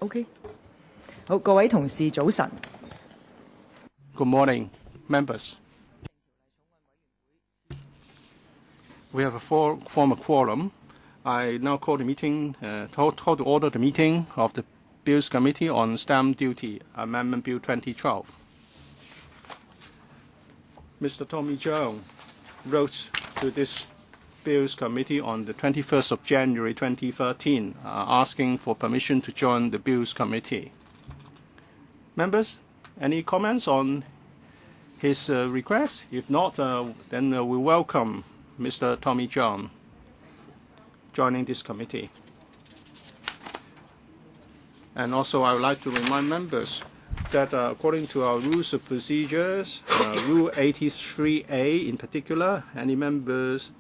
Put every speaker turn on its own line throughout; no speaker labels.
OK， 好，各位同事早晨。
Good morning, members. We have a form a quorum. I now call the meeting, call to order the meeting of the Bills Committee on Stamp Duty Amendment Bill 2012. Mr. Tommy CHEUNG wrote to this Bills Committee on the 21st of January 2013, asking for permission to join the Bills Committee. Members, any comments on his request? If not, then we welcome Mr. Tommy CHEUNG joining this committee. And also, I would like to remind members that according to our rules of procedures, Rule 83A in particular, any members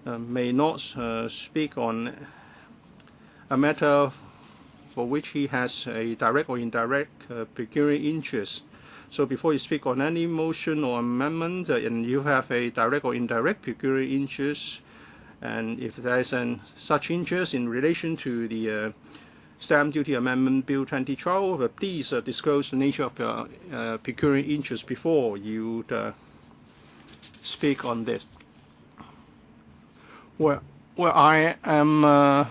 may not speak on a matter for which he has a direct or indirect pecuniary interest. So before you speak on any motion or amendment and you have a direct or indirect pecuniary interest, and if there is such interest in relation to the Stamp Duty Amendment Bill 2012, please disclose the nature of your pecuniary interest before you speak on this. Well, I am a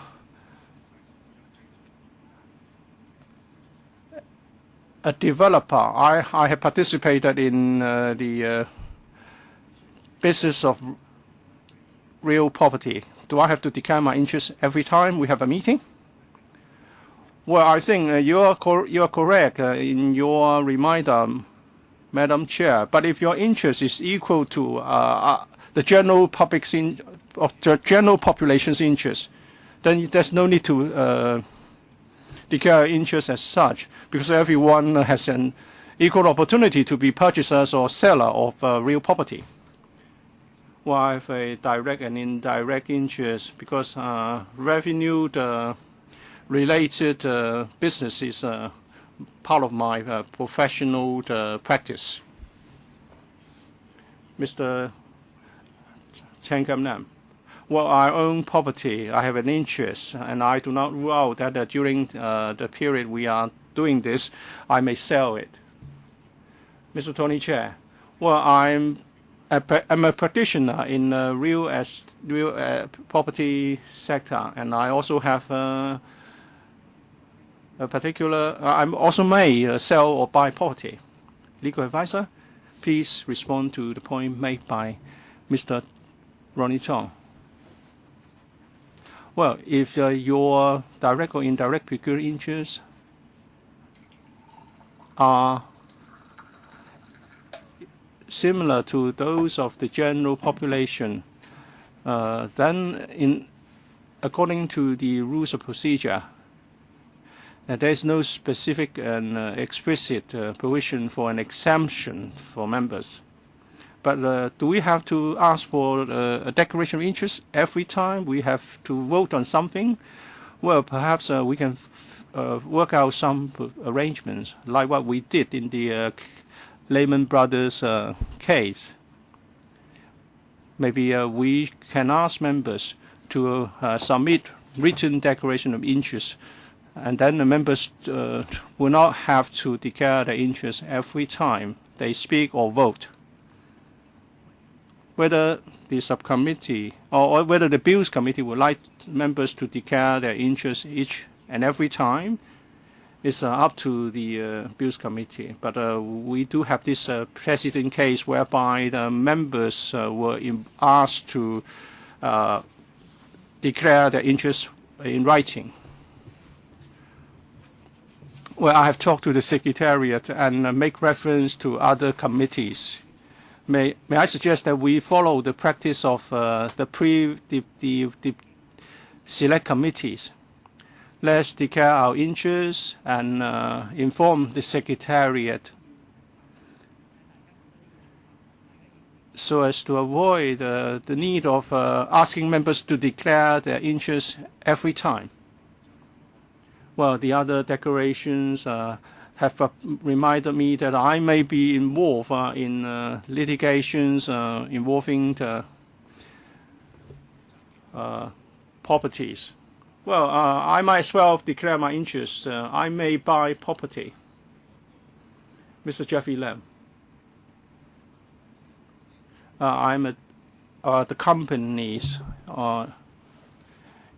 developer. I have participated in the business of real property. Do I have to declare my interest every time we have a meeting? Well, I think you are correct in your reminder, Madam Chair. But if your interest is equal to the general general population's interest, then there's no need to declare interest as such, because everyone has an equal opportunity to be purchasers or seller of real property. Well, I have a direct and indirect interest because revenue related business is part of my professional practice. Mr. CHEUNG Yu-yan. Well, I own property. I have an interest, and I do not rule out that during the period we are doing this, I may sell it. Mr. Tony Chair. Well, I'm a practitioner in real property sector, and I also have a particular. I also may sell or buy property. Legal advisor, please respond to the point made by Mr. Ronnie Tong. Well, if your direct or indirect pecuniary interests are similar to those of the general population, then according to the rules of procedure, there is no specific and explicit provision for an exemption for members. But do we have to ask for a declaration of interest every time we have to vote on something? Well, perhaps we can work out some arrangements, like what we did in the Lehman Brothers case. Maybe we can ask members to submit written declaration of interest, and then the members will not have to declare their interest every time they speak or vote. Whether the subcommittee or whether the Bills Committee would like members to declare their interest each and every time is up to the Bills Committee. But we do have this precedent case whereby the members were asked to declare their interest in writing. Well, I have talked to the Secretariat and make reference to other committees. May I suggest that we follow the practice of the select committees. Let's declare our interests and inform the Secretariat so as to avoid the need of asking members to declare their interests every time. Well, the other declarations have reminded me that I may be involved in litigations involving the properties. Well, I might as well declare my interest. I may buy property. Mr. Jeffrey Lam. The companies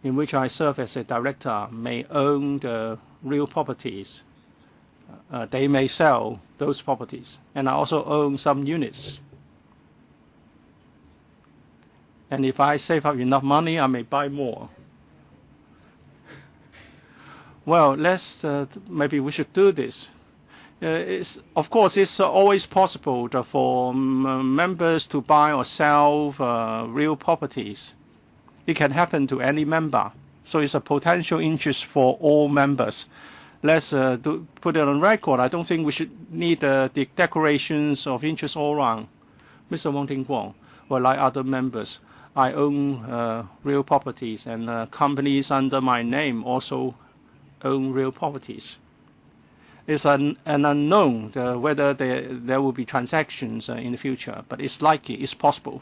in which I serve as a director may own the real properties. They may sell those properties, and I also own some units. And if I save up enough money, I may buy more. Well, maybe we should do this. Of course, it's always possible for members to buy or sell real properties. It can happen to any member. So it's a potential interest for all members. Let's put it on record. I don't think we should need the declarations of interest all around. Mr. Wong Ting-kwong, well, like other members, I own real properties, and companies under my name also own real properties. It's an unknown whether there will be transactions in the future, but it's likely, it's possible.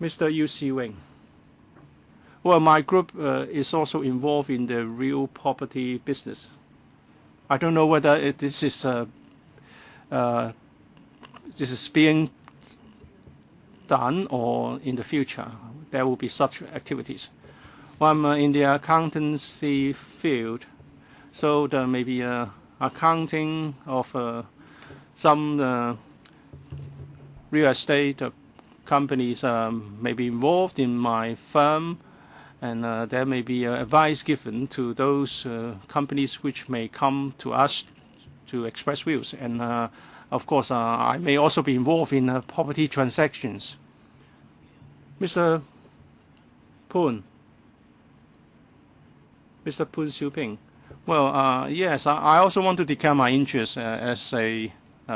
Mr. Yu Si-wing. Well, my group is also involved in the real property business. I don't know whether this is being done or in the future there will be such activities. Well, I'm in the accountancy field, so there may be accounting of some real estate companies may be involved in my firm, and there may be advice given to those companies which may come to us to express views. And of course, I may also be involved in property transactions. Mr. Poon. Mr. Poon Siu-ping. Well, yes, I also want to declare my interest as a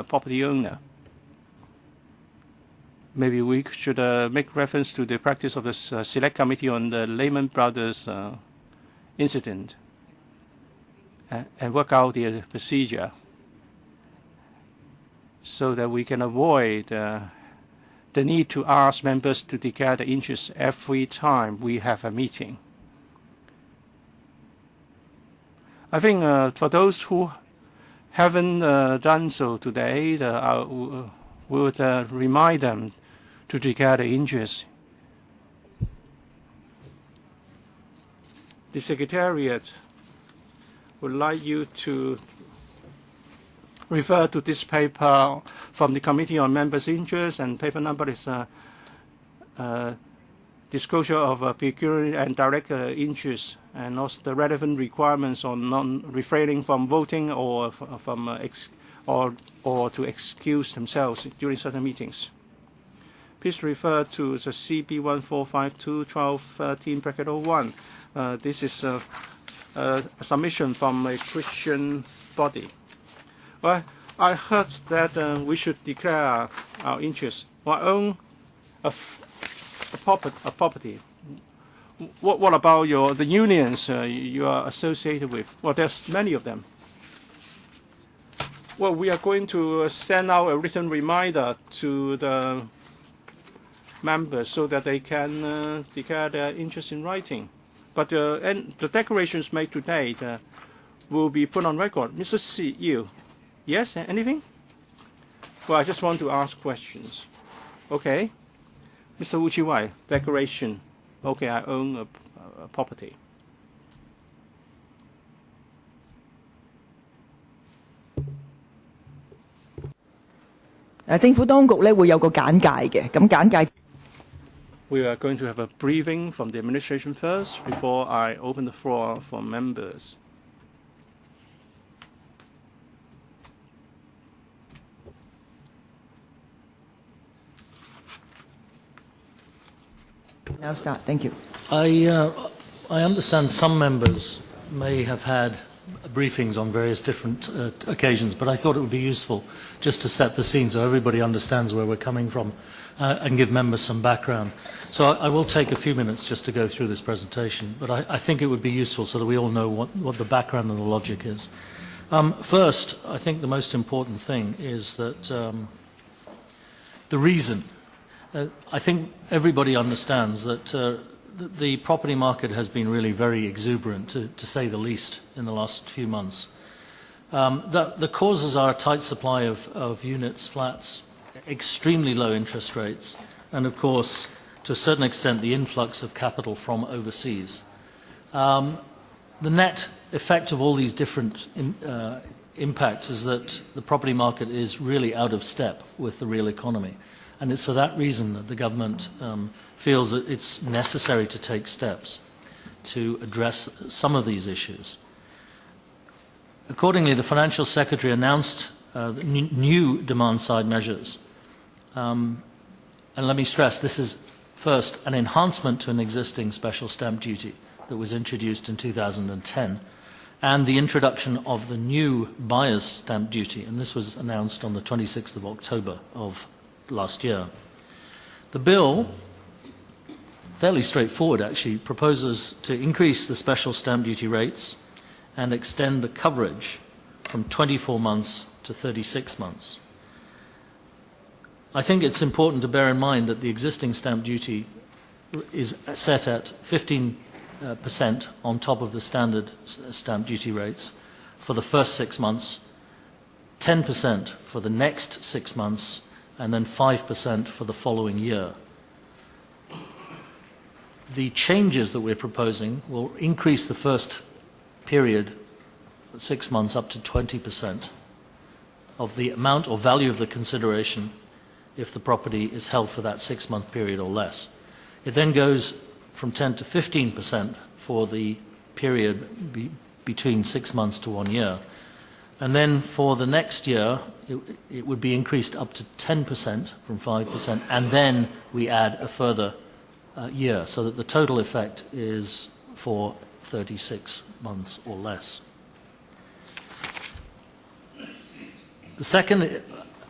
property owner. Maybe we should make reference to the practice of the Select Committee on the Lehman Brothers incident and work out the procedure so that we can avoid the need to ask members to declare the interest every time we have a meeting. I think for those who haven't done so today, I would remind them to declare the interest. The Secretariat would like you to refer to this paper from the Committee on Members' Interests, and paper number is disclosure of pecuniary and direct interest, and also the relevant requirements on non-refraining from voting or or to excuse themselves during certain meetings. Please refer to the CB 1452-1213-01. This is a submission from a Christian body. Well, I heard that we should declare our interest. Well, I own a property. What about the unions you are associated with? Well, there's many of them. Well, we are going to send out a written reminder to the members so that they can declare their interest in writing. But the declarations made today will be put on record. Mr. Si Yu, yes, anything? Well, I just want to ask questions. Okay. Mr. Wu Chi-wai, declaration. Okay, I own a property. We are going to have a briefing from the administration first before I open the floor for members.
Now start. Thank you.
I understand some members may have had briefings on various different occasions, but I thought it would be useful just to set the scene so everybody understands where we're coming from and give members some background. So I will take a few minutes just to go through this presentation, but I think it would be useful so that we all know what the background and the logic is. First, I think the most important thing is that the reason. I think everybody understands that the property market has been really very exuberant, to say the least, in the last few months. The causes are a tight supply of units, flats, extremely low interest rates, and of course, to a certain extent, the influx of capital from overseas. The net effect of all these different impacts is that the property market is really out of step with the real economy. And it's for that reason that the government feels that it's necessary to take steps to address some of these issues. Accordingly, the Financial Secretary announced new demand-side measures. And let me stress, this is first an enhancement to an existing special stamp duty that was introduced in 2010, and the introduction of the new buyer's stamp duty, and this was announced on the 26th of October of last year. The bill, fairly straightforward actually, proposes to increase the special stamp duty rates and extend the coverage from 24 months to 36 months. I think it's important to bear in mind that the existing stamp duty is set at 15% on top of the standard stamp duty rates for the first 6 months, 10% for the next 6 months, and then 5% for the following year. The changes that we're proposing will increase the first period, 6 months, up to 20% of the amount or value of the consideration if the property is held for that 6-month period or less. It then goes from 10 to 15% for the period between 6 months to 1 year. And then for the next year, it would be increased up to 10% from 5%, and then we add a further year, so that the total effect is for 36 months or less. The second,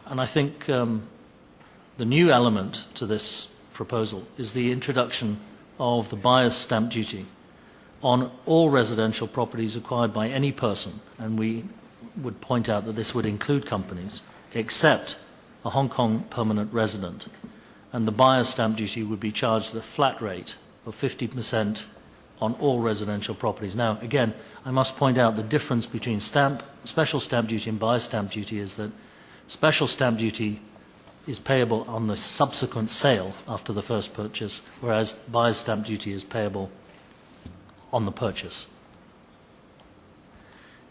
and I think the new element to this proposal, is the introduction of the buyer's stamp duty on all residential properties acquired by any person, and we would point out that this would include companies, except a Hong Kong permanent resident. And the buyer's stamp duty would be charged at a flat rate of 50% on all residential properties. Now, again, I must point out the difference between special stamp duty and buyer's stamp duty is that special stamp duty is payable on the subsequent sale after the first purchase, whereas buyer's stamp duty is payable on the purchase.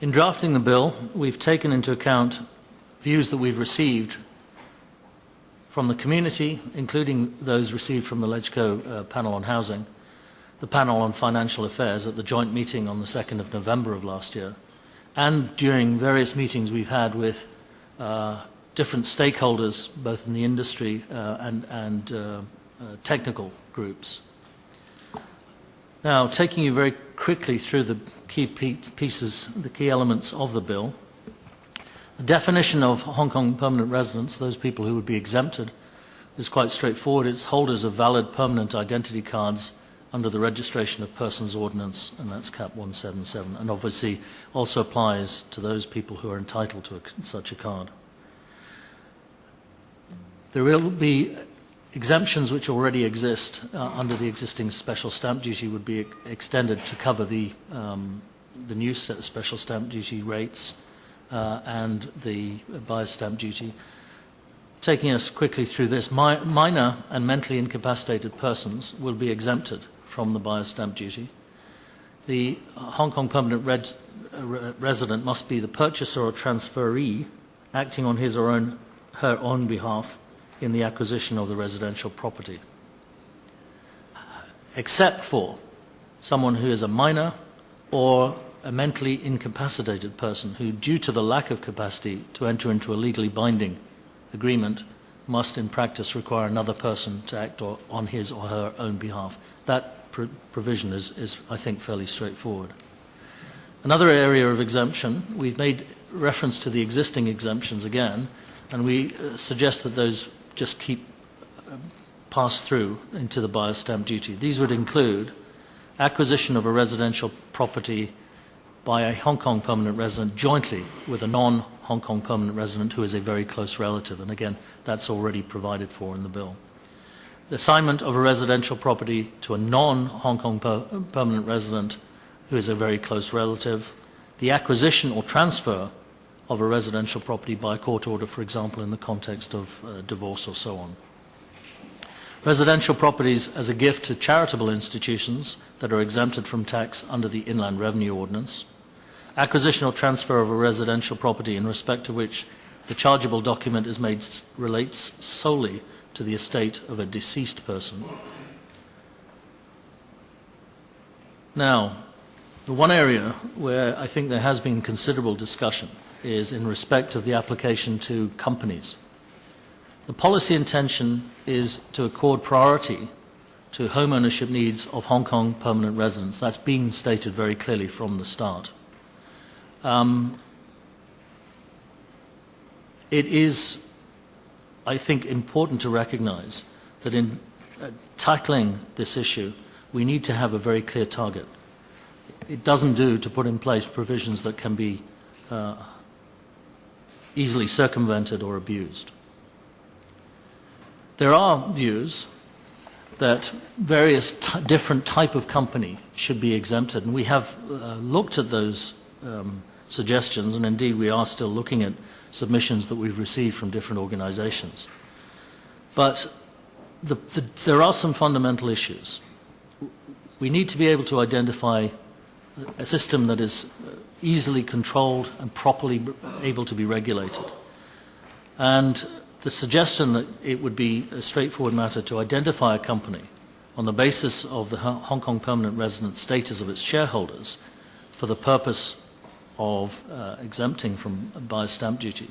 In drafting the bill, we've taken into account views that we've received from the community, including those received from the LegCo panel on housing, the panel on financial affairs at the joint meeting on the 2nd of November of last year, and during various meetings we've had with different stakeholders, both in the industry and technical groups. Now, taking you very quickly through the key pieces, the key elements of the bill. The definition of Hong Kong permanent residents, those people who would be exempted, is quite straightforward. It's holders of valid permanent identity cards under the Registration of Persons Ordinance, and that's Cap 177, and obviously also applies to those people who are entitled to such a card. There will be exemptions which already exist under the existing special stamp duty would be extended to cover the new special stamp duty rates and the buyer's stamp duty. Taking us quickly through this, minor and mentally incapacitated persons will be exempted from the buyer's stamp duty. The Hong Kong permanent resident must be the purchaser or transferee acting on his or her own behalf in the acquisition of the residential property, except for someone who is a minor or a mentally incapacitated person who, due to the lack of capacity to enter into a legally binding agreement, must in practice require another person to act on his or her own behalf. That provision is, I think, fairly straightforward. Another area of exemption, we've made reference to the existing exemptions again, and we suggest that those just keep pass through into the buyer's stamp duty. These would include acquisition of a residential property by a Hong Kong permanent resident jointly with a non-Hong Kong permanent resident who is a very close relative, and again, that's already provided for in the bill. the assignment of a residential property to a non-Hong Kong permanent resident who is a very close relative, the acquisition or transfer of a residential property by a court order, for example, in the context of divorce or so on. Residential properties as a gift to charitable institutions that are exempted from tax under the Inland Revenue Ordinance. Acquisition or transfer of a residential property in respect of which the chargeable document is made relates solely to the estate of a deceased person. Now, the one area where I think there has been considerable discussion is in respect of the application to companies. The policy intention is to accord priority to home ownership needs of Hong Kong permanent residents. That's been stated very clearly from the start. It is, I think, important to recognize that in tackling this issue, we need to have a very clear target. It doesn't do to put in place provisions that can be easily circumvented or abused. There are views that various different type of company should be exempted, and we have looked at those suggestions, and indeed we are still looking at submissions that we've received from different organizations. But there are some fundamental issues. We need to be able to identify a system that is easily controlled and properly able to be regulated. And the suggestion that it would be a straightforward matter to identify a company on the basis of the Hong Kong permanent resident status of its shareholders for the purpose of exempting from buyer's stamp duty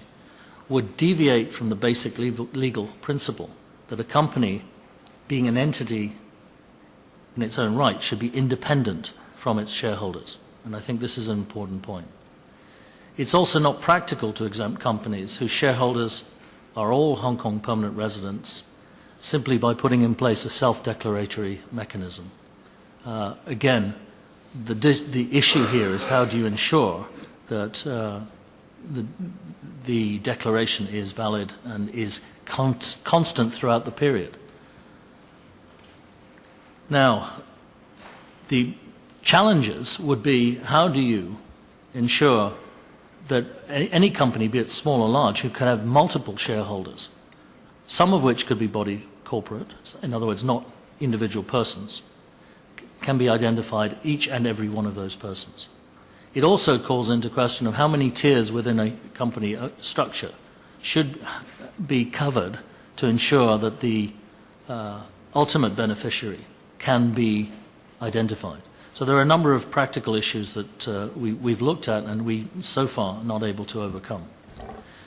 would deviate from the basic legal principle that a company, being an entity in its own right, should be independent from its shareholders. And I think this is an important point. It's also not practical to exempt companies whose shareholders are all Hong Kong permanent residents simply by putting in place a self-declaratory mechanism. Again, the issue here is how do you ensure that the declaration is valid and is constant throughout the period. Now, the challenges would be how do you ensure that any company, be it small or large, who can have multiple shareholders, some of which could be body corporate, in other words, not individual persons, can be identified, each and every one of those persons. It also calls into question of how many tiers within a company structure should be covered to ensure that the ultimate beneficiary can be identified. So there are a number of practical issues that we've looked at and we so far are not able to overcome.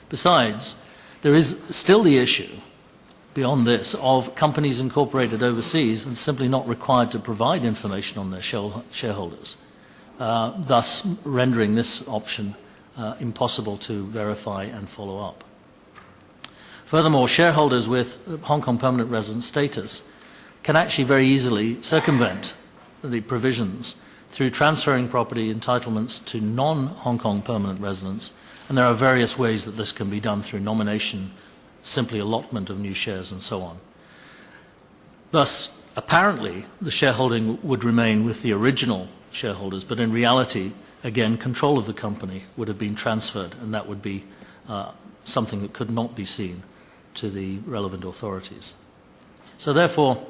Besides, there is still the issue beyond this of companies incorporated overseas and simply not required to provide information on their shareholders, thus rendering this option impossible to verify and follow up. Furthermore, shareholders with Hong Kong permanent resident status can actually very easily circumvent the provisions through transferring property entitlements to non-Hong Kong permanent residents, and there are various ways that this can be done through nomination, simply allotment of new shares and so on. Thus, apparently, the shareholding would remain with the original shareholders, but in reality, again, control of the company would have been transferred, and that would be something that could not be seen to the relevant authorities. So therefore,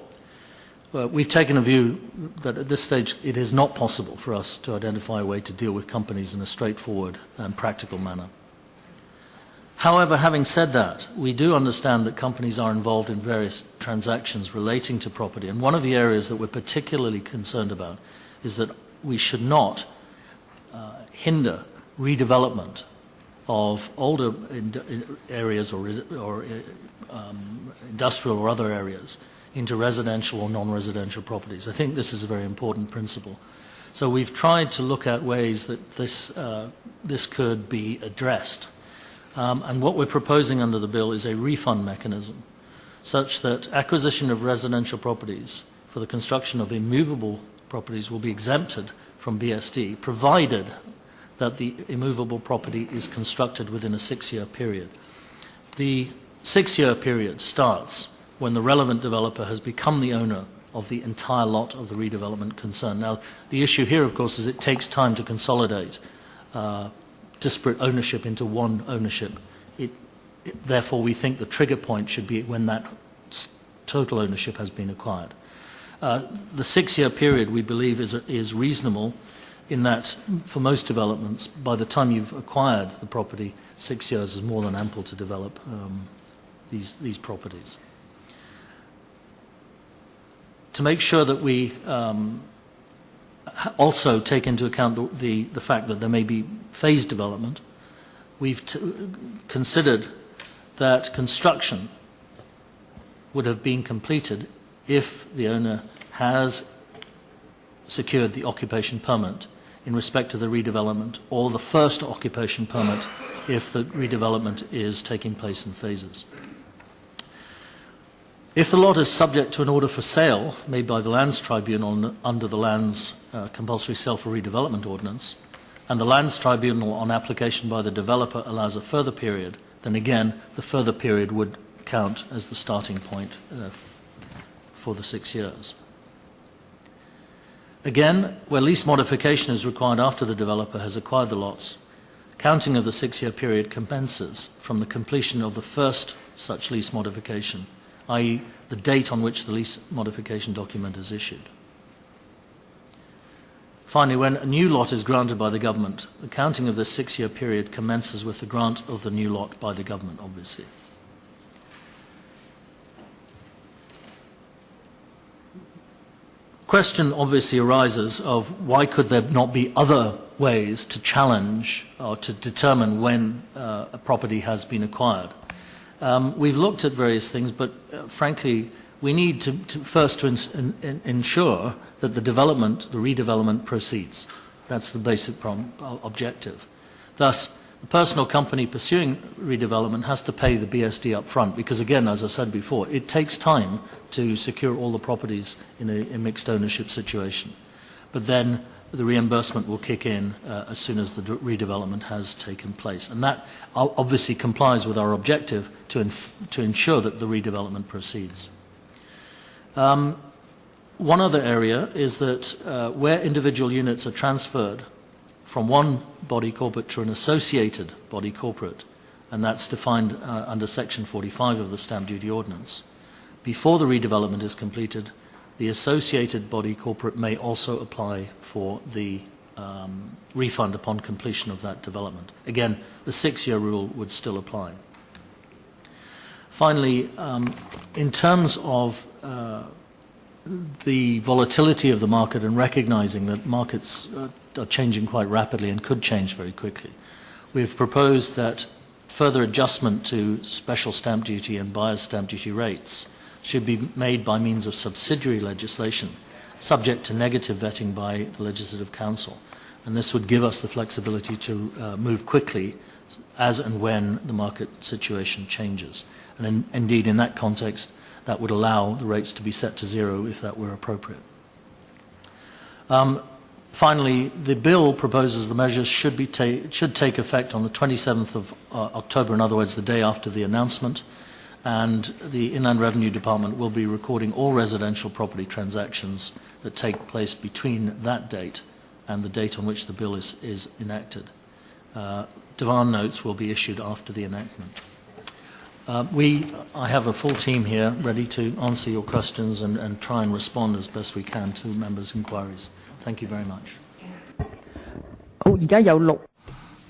we've taken a view that at this stage it is not possible for us to identify a way to deal with companies in a straightforward and practical manner. However, having said that, we do understand that companies are involved in various transactions relating to property, and one of the areas that we're particularly concerned about is that we should not hinder redevelopment of older areas or industrial or other areas into residential or non-residential properties. I think this is a very important principle. So we've tried to look at ways that this could be addressed. And what we're proposing under the bill is a refund mechanism such that acquisition of residential properties for the construction of immovable properties will be exempted from BSD, provided that the immovable property is constructed within a 6-year period. The 6-year period starts when the relevant developer has become the owner of the entire lot of the redevelopment concern. Now, the issue here, of course, is it takes time to consolidate disparate ownership into one ownership. Therefore, we think the trigger point should be when that total ownership has been acquired. The 6-year period, we believe, is reasonable in that for most developments, by the time you've acquired the property, 6 years is more than ample to develop these properties. To make sure that we also take into account the fact that there may be phased development, we've considered that construction would have been completed if the owner has secured the occupation permit in respect to the redevelopment, or the first occupation permit if the redevelopment is taking place in phases. If the lot is subject to an order for sale made by the Lands Tribunal under the Lands Compulsory Sale for Redevelopment Ordinance, and the Lands Tribunal on application by the developer allows a further period, then again the further period would count as the starting point for the 6 years. Again, where lease modification is required after the developer has acquired the lots, counting of the 6-year period commences from the completion of the first such lease modification, i.e. the date on which the lease modification document is issued. Finally, when a new lot is granted by the government, the counting of this 6-year period commences with the grant of the new lot by the government, obviously. Question obviously arises of why could there not be other ways to challenge or to determine when a property has been acquired. We've looked at various things, but frankly, we need to first ensure that the redevelopment proceeds. That's the basic objective. Thus, the person or company pursuing redevelopment has to pay the BSD up front because, again, as I said before, it takes time to secure all the properties in a mixed ownership situation. But then the reimbursement will kick in as soon as the redevelopment has taken place. And that obviously complies with our objective to ensure that the redevelopment proceeds. One other area is that where individual units are transferred from one body corporate to an associated body corporate, and that's defined under Section 45 of the Stamp Duty Ordinance, before the redevelopment is completed, the associated body corporate may also apply for the refund upon completion of that development. Again, the 6-year rule would still apply. Finally, in terms of the volatility of the market and recognizing that markets are changing quite rapidly and could change very quickly, we've proposed that further adjustment to special stamp duty and buyer's stamp duty rates should be made by means of subsidiary legislation, subject to negative vetting by the Legislative Council. And this would give us the flexibility to move quickly as and when the market situation changes. And indeed, in that context, that would allow the rates to be set to zero if that were appropriate. Finally, the bill proposes the measures should take effect on the 27th of October, in other words, the day after the announcement, and the Inland Revenue Department will be recording all residential property transactions that take place between that date and the date on which the bill is enacted. Divan notes will be issued after the enactment. I have a full team here ready to answer your questions and try and respond as best we can to members' inquiries. Thank you very much.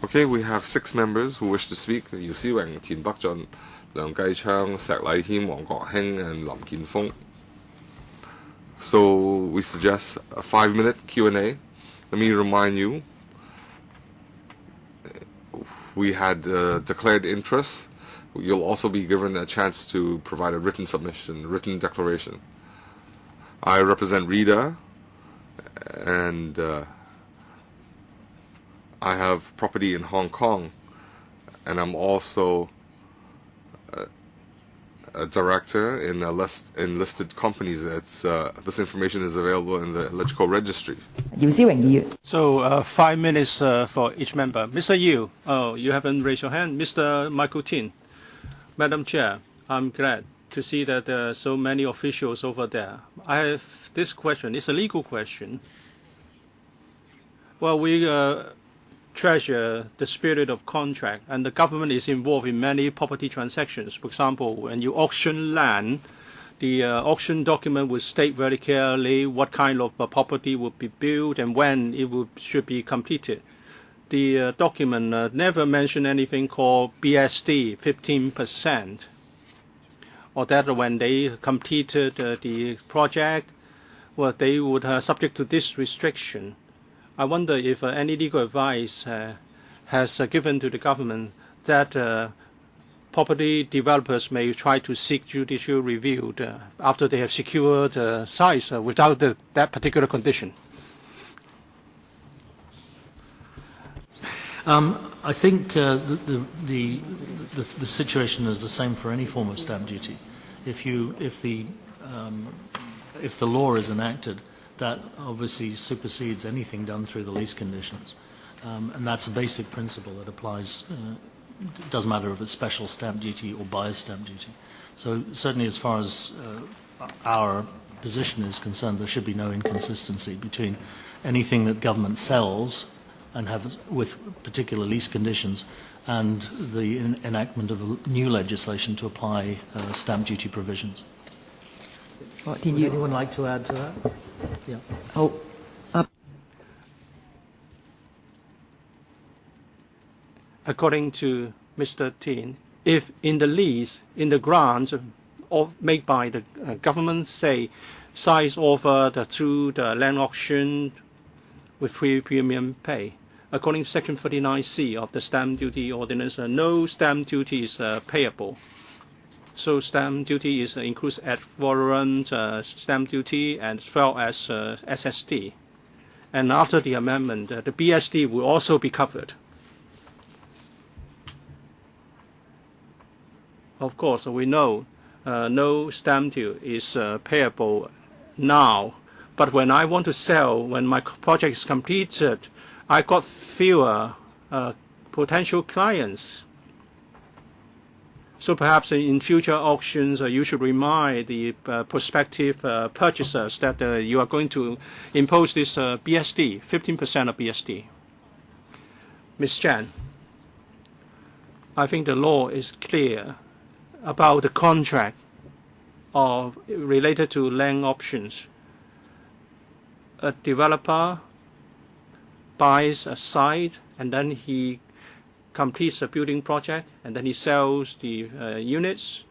Okay, we have 6 members who wish to speak. Yu Si-weng, Tien Bắc-jun, Leung Kai-chiang, Sek Lai-hiem, Wong Kok-heng, and Lam Kin-fong. So we suggest a 5-minute Q&A. Let me remind you, we had declared interest. You'll also be given a chance to provide a written submission, written declaration. I represent Rita, and I have property in Hong Kong, and I'm also a director in in listed companies. This information is available in the electrical registry.
So 5 minutes for each member. Mr. Yu, you haven't raised your hand. Mr. Michael Tin. Madam Chair, I'm glad to see that there are so many officials over there. I have this question. It's a legal question. Well, we treasure the spirit of contract, and the government is involved in many property transactions. For example, when you auction land, the auction document will state very clearly what kind of property would be built and when it should be completed. The document never mentioned anything called BSD, 15%, or that when they completed the project, well, they would subject to this restriction. I wonder if any legal advice has given to the government that property developers may try to seek judicial review after they have secured sites without that particular condition.
I think the situation is the same for any form of stamp duty. If the law is enacted, that obviously supersedes anything done through the lease conditions. And that's a basic principle that applies. It doesn't matter if it's special stamp duty or buyer's stamp duty. So certainly as far as our position is concerned, there should be no inconsistency between anything that government sells and have with particular lease conditions and the enactment of new legislation to apply stamp duty provisions. Would anyone like to add to that? Yeah.
Oh,
According to Mr. Tin, if in the lease, in the grant made by the government, say, sites offered through the land auction with free premium pay, according to Section 39C of the Stamp Duty Ordinance, no stamp duty is payable. So stamp duty includes ad valorem stamp duty as well as SSD. And after the amendment, the BSD will also be covered. Of course, we know no stamp duty is payable now. But when I want to sell, when my project is completed, I got fewer potential clients. So perhaps in future auctions, you should remind the prospective purchasers that you are going to impose this BSD, 15% of BSD. Ms. Chan, I think the law is clear about the contract related to land options. A developer buys a site and then he completes a building project and then he sells the units.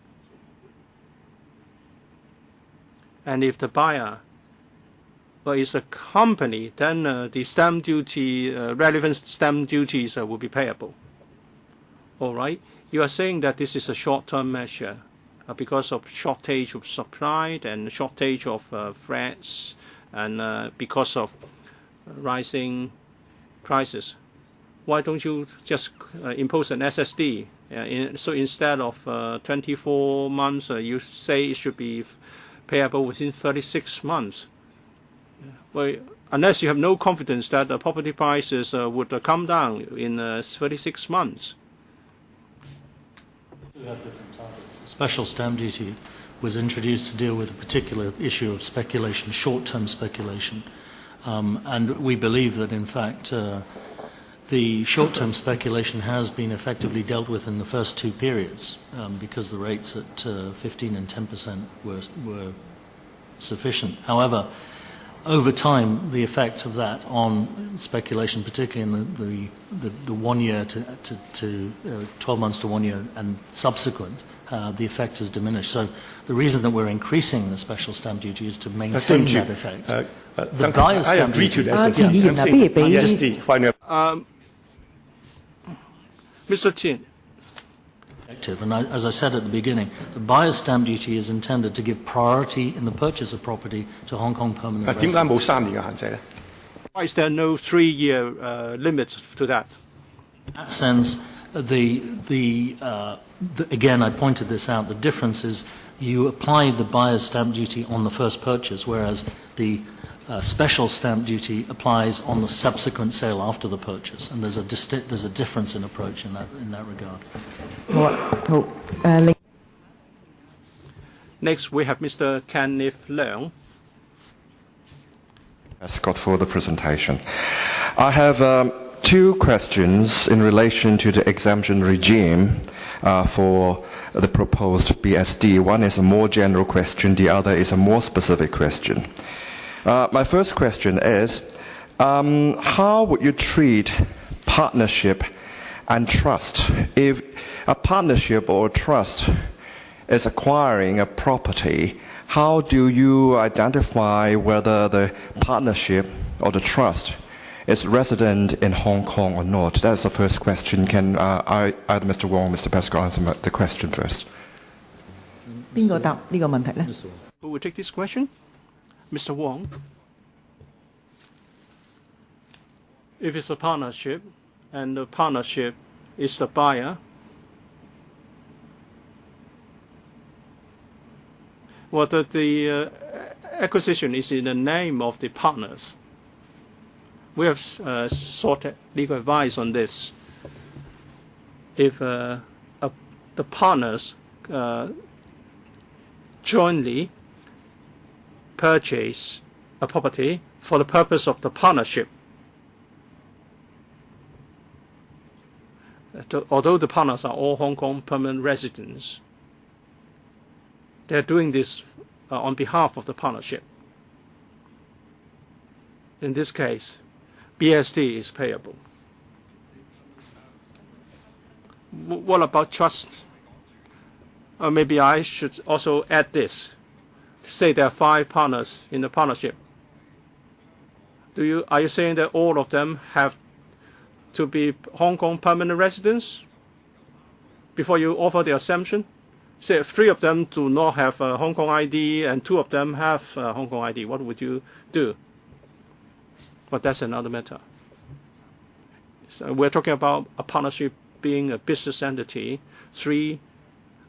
And if the buyer is a company, then the stamp duty, relevant stamp duties will be payable. All right. You are saying that this is a short-term measure because of shortage of supply and shortage of flats and because of rising prices. Why don't you just impose an SSD? So instead of 24 months, you say it should be payable within 36 months. Well, unless you have no confidence that the property prices would come down in 36 months.
We have different targets. The special stamp duty was introduced to deal with a particular issue of speculation, short-term speculation. And we believe that, in fact, the short-term speculation has been effectively dealt with in the first two periods because the rates at 15 and 10% were sufficient. However, over time, the effect of that on speculation, particularly in the 1 year to 12 months to 1 year and subsequent, the effect has diminished. So the reason that we're increasing the special stamp duty is to maintain that effect. The buyer's stamp duty.
Mr. Tin.
And as I said at the beginning, the buyer's stamp duty is intended to give priority in the purchase of property to Hong Kong permanent residents.
Why is there no 3-year limit to that?
In that sense, again, I pointed this out, the difference is you apply the buyer's stamp duty on the first purchase, whereas the special stamp duty applies on the subsequent sale after the purchase, and there's a difference in approach in that regard.
Next, we have Mr. Kenneth Leung.
Scott for the presentation. I have 2 questions in relation to the exemption regime for the proposed BSD. One is a more general question, the other is a more specific question. My first question is, how would you treat partnership and trust? If a partnership or a trust is acquiring a property, how do you identify whether the partnership or the trust is resident in Hong Kong or not? That's the first question. Can either Mr. Wong or Mr. Pascal answer the question first?
邊個答呢個問題呢？
Who will take this question? Mr. Wong. If it's a partnership and the partnership is the buyer, whether the acquisition is in the name of the partners. We have sought legal advice on this. If the partners jointly purchase a property for the purpose of the partnership, although the partners are all Hong Kong permanent residents, they're doing this on behalf of the partnership. In this case, BSD is payable. What about trust? Maybe I should also add this. Say there are 5 partners in the partnership. Are you saying that all of them have to be Hong Kong permanent residents before you offer the exemption? Say 3 of them do not have a Hong Kong ID and 2 of them have a Hong Kong ID. What would you do? But that's another matter. So we're talking about a partnership being a business entity, 3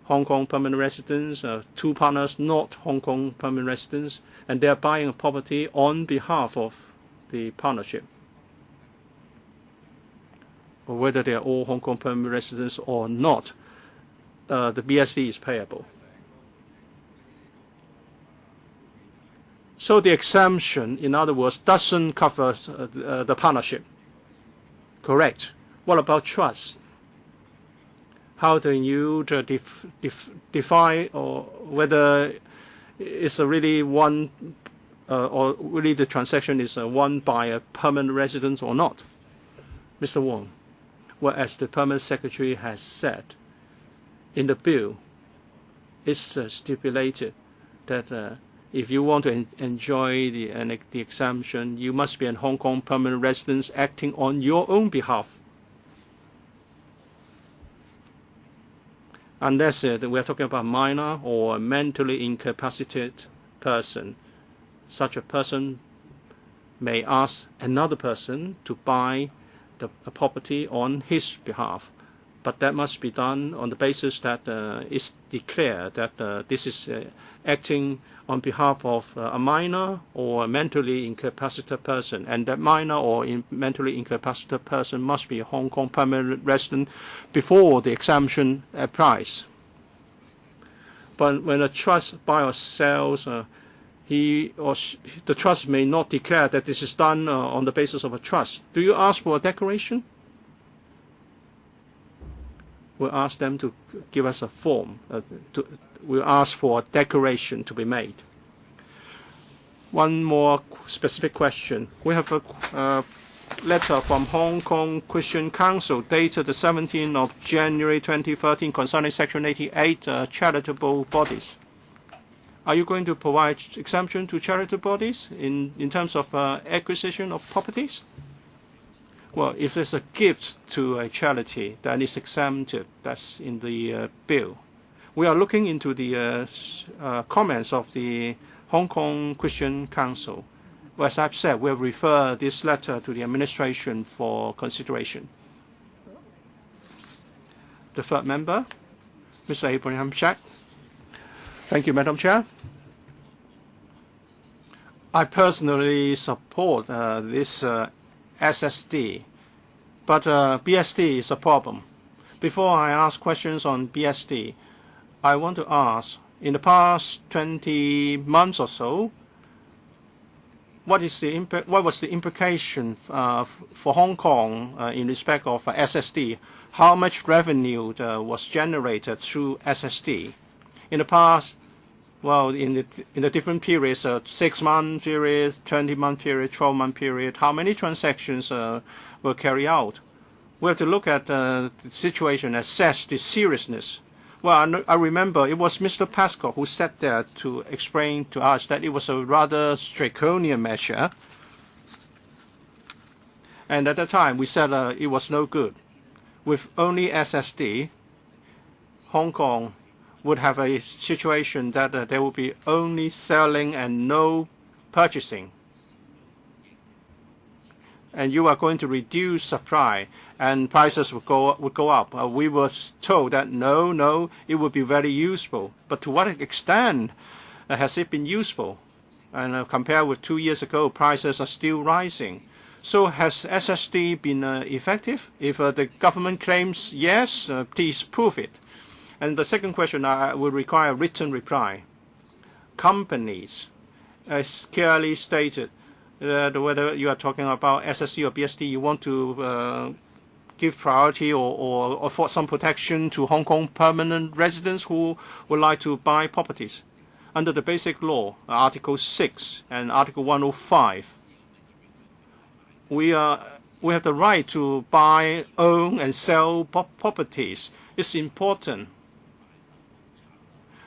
Hong Kong permanent residents, 2 partners not Hong Kong permanent residents, and they're buying a property on behalf of the partnership. Or whether they are all Hong Kong permanent residents or not, the BSD is payable. So the exemption, in other words, doesn't cover the partnership. Correct. What about trust? How do you define or whether it's a really one or really the transaction is won by a permanent resident or not? Mr. Wong, well, as the Permanent Secretary has said, in the bill, it's stipulated that if you want to enjoy the exemption, you must be a Hong Kong permanent resident acting on your own behalf. Unless we're talking about a minor or a mentally incapacitated person, such a person may ask another person to buy a property on his behalf. But that must be done on the basis that it's declared that this is acting on behalf of a minor or a mentally incapacitated person, and that minor or mentally incapacitated person must be a Hong Kong permanent resident before the exemption applies. But when a trust buys or sells, he or the trust may not declare that this is done on the basis of a trust. Do you ask for a declaration? We'll ask them to give us a form. We'll ask for a declaration to be made. One more specific question. We have a letter from Hong Kong Christian Council dated the 17th of January 2013 concerning Section 88 charitable bodies. Are you going to provide exemption to charitable bodies in terms of acquisition of properties? Well, if there's a gift to a charity, then it's exempted. That's in the bill. We are looking into the comments of the Hong Kong Christian Council. Well, as I've said, we'll refer this letter to the administration for consideration. The third member, Mr. Abraham Jack. Thank you, Madam Chair. I personally support this SSD, but BSD is a problem. Before I ask questions on BSD, I want to ask In the past 20 months or so, what was the implication for Hong Kong in respect of SSD? How much revenue was generated through SSD? In the past, well, in the different periods, 6-month period, 20-month period, 12-month period, how many transactions were carried out? We have to look at the situation, assess the seriousness. Well, I remember it was Mr. Pascoe who sat there to explain to us that it was a rather draconian measure. And at that time, we said it was no good. With only SSD, Hong Kong would have a situation that there would be only selling and no purchasing. And you are going to reduce supply, and prices would go up. We were told that no, it would be very useful. But to what extent has it been useful? And compared with 2 years ago, prices are still rising. So has SSD been effective? If the government claims yes, please prove it. And the second question will require a written reply. Companies, as clearly stated, whether you are talking about SSD or BSD, you want to give priority or afford some protection to Hong Kong permanent residents who would like to buy properties. Under the Basic Law, Article 6 and Article 105, we have the right to buy, own, and sell properties. It's important.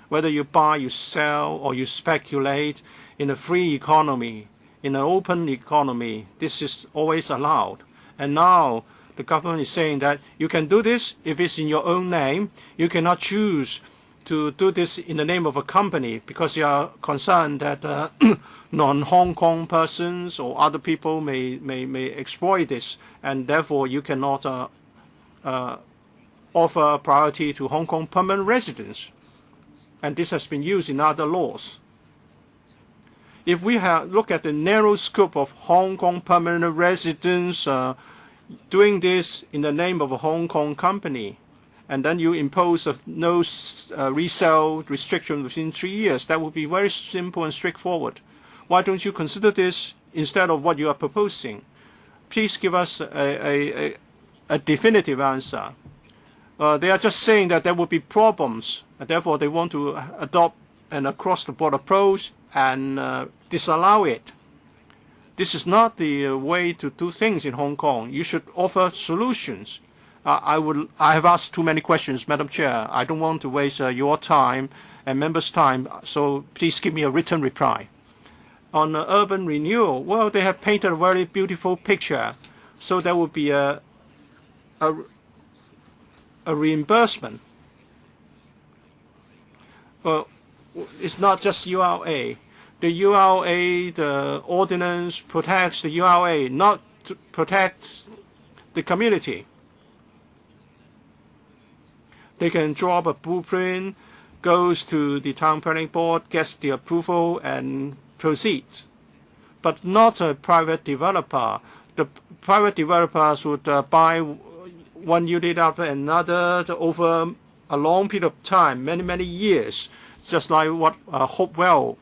Whether you buy, you sell, or you speculate in a free economy, in an open economy, this is always allowed. And now the government is saying that you can do this if it's in your own name. You cannot choose to do this in the name of a company because you are concerned that non-Hong Kong persons or other people may exploit this, and therefore you cannot offer priority to Hong Kong permanent residents. And this has been used in other laws. If we look at the narrow scope of Hong Kong permanent residents doing this in the name of a Hong Kong company, and then you impose no resale restriction within 3 years, that would be very simple and straightforward. Why don't you consider this instead of what you are proposing? Please give us a definitive answer. They are just saying that there will be problems, and therefore they want to adopt an across-the-board approach and disallow it. This is not the way to do things in Hong Kong. You should offer solutions. I have asked too many questions, Madam Chair. I don't want to waste your time and members' time, so please give me a written reply. On urban renewal, well, they have painted a very beautiful picture. So there will be a reimbursement. Well, it's not just URA. The URA, the ordinance protects the URA, not to protect the community. They can draw up a blueprint, goes to the town planning board, gets the approval, and proceeds. But not a private developer. The private developers would buy one unit after another over a long period of time, many years, just like what Hopewell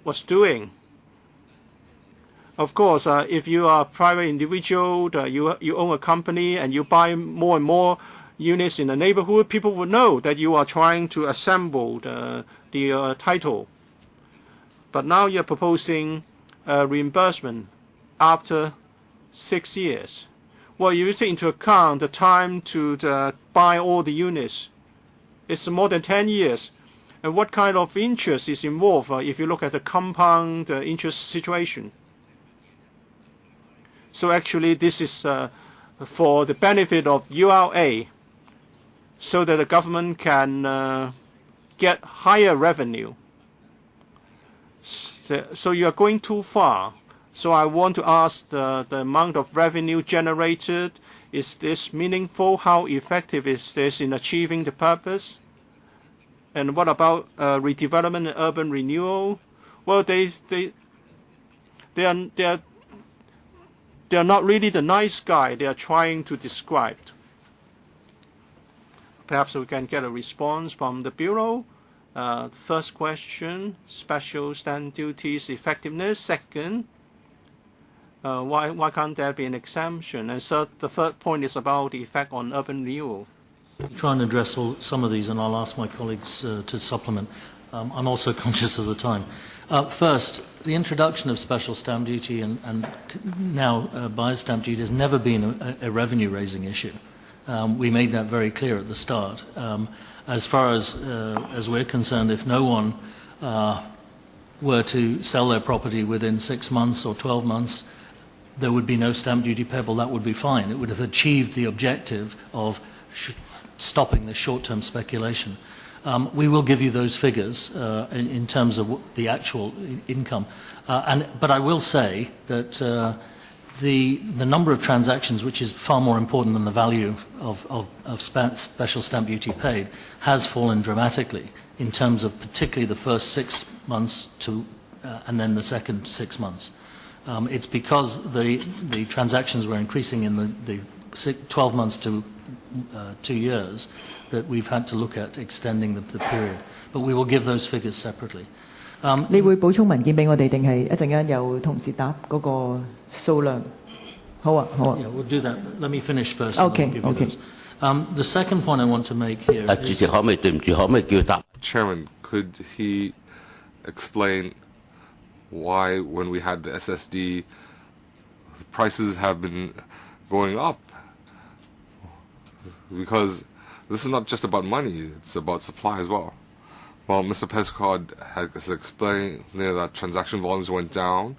was doing. Of course, if you are a private individual, you own a company, and you buy more and more units in the neighborhood, people will know that you are trying to assemble the title. But now you're proposing reimbursement after 6 years. Well, you take into account the time to buy all the units. It's more than 10 years. And what kind of interest is involved if you look at the compound interest situation? So actually, this is for the benefit of URA, so that the government can get higher revenue. So you are going too far. So I want to ask the amount of revenue generated. Is this meaningful? How effective is this in achieving the purpose? And what about redevelopment and urban renewal? Well, they are not really the nice guy they are trying to describe. Perhaps we can get a response from the Bureau. First question, special stamp duty's effectiveness. Second, why can't there be an exemption? And third, the third point is about the effect on urban renewal.
I'll try and address some of these, and I'll ask my colleagues to supplement. I'm also conscious of the time. First, the introduction of special stamp duty and now buyer's stamp duty has never been a revenue-raising issue. We made that very clear at the start. As far as we're concerned, if no one were to sell their property within 6 months or 12 months, there would be no stamp duty payable. That would be fine. It would have achieved the objective of stopping the short-term speculation. We will give you those figures in terms of the actual income. But I will say that the number of transactions, which is far more important than the value of special stamp duty paid, has fallen dramatically in terms of particularly the first 6 months and then the second 6 months. It's because the transactions were increasing in the 12 months to 2 years that we've had to look at extending the period. But we will give those figures separately.
你會補充文件俾我哋，定係一陣間有同事答嗰個數量？好啊，好啊。
Yeah, we'll do that. Let me finish first.
Okay,
and then I'll give you
okay.
those. The second point I want to make here is...
Chairman, could he explain why, when we had the SSD, prices have been going up? Because this is not just about money, it's about supply as well. Well, Mr. Pescod has explained that transaction volumes went down,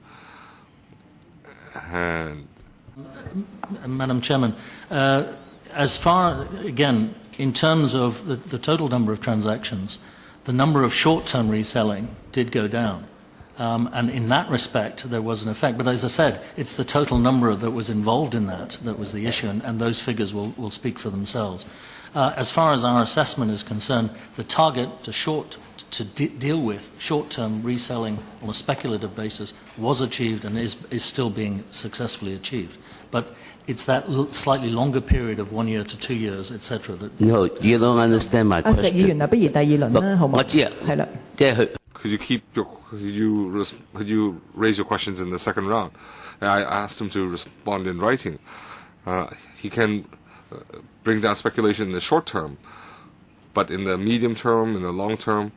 and...
Madam Chairman, as far, again, in terms of the total number of transactions, the number of short-term reselling did go down. And in that respect, there was an effect. But as I said, it's the total number that was involved in that was the issue, and those figures will speak for themselves. As far as our assessment is concerned, the target to deal with short-term reselling on a speculative basis was achieved and is still being successfully achieved. But it's that slightly longer period of 1 year to 2 years, etc. that...
No, you don't understand my question.
石議員啊，不如第二輪啦，好唔好？我知啊，係啦。
即係佢。
Could you raise your questions in the second round? I asked him to respond in writing. He can bring down speculation in the short term, but in the medium term, in the long term,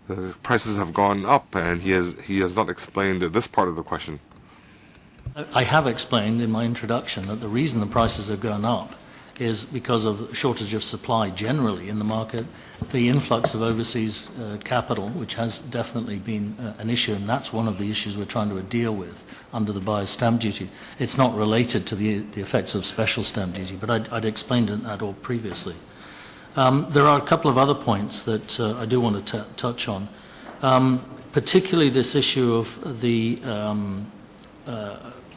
the prices have gone up, and he has not explained this part of the question.
I have explained in my introduction that the reason the prices have gone up is because of shortage of supply generally in the market, the influx of overseas capital, which has definitely been an issue, and that's one of the issues we're trying to deal with under the buyer's stamp duty. It's not related to the effects of special stamp duty, but I'd explained that all previously. There are a couple of other points that I do want to touch on, particularly this issue of the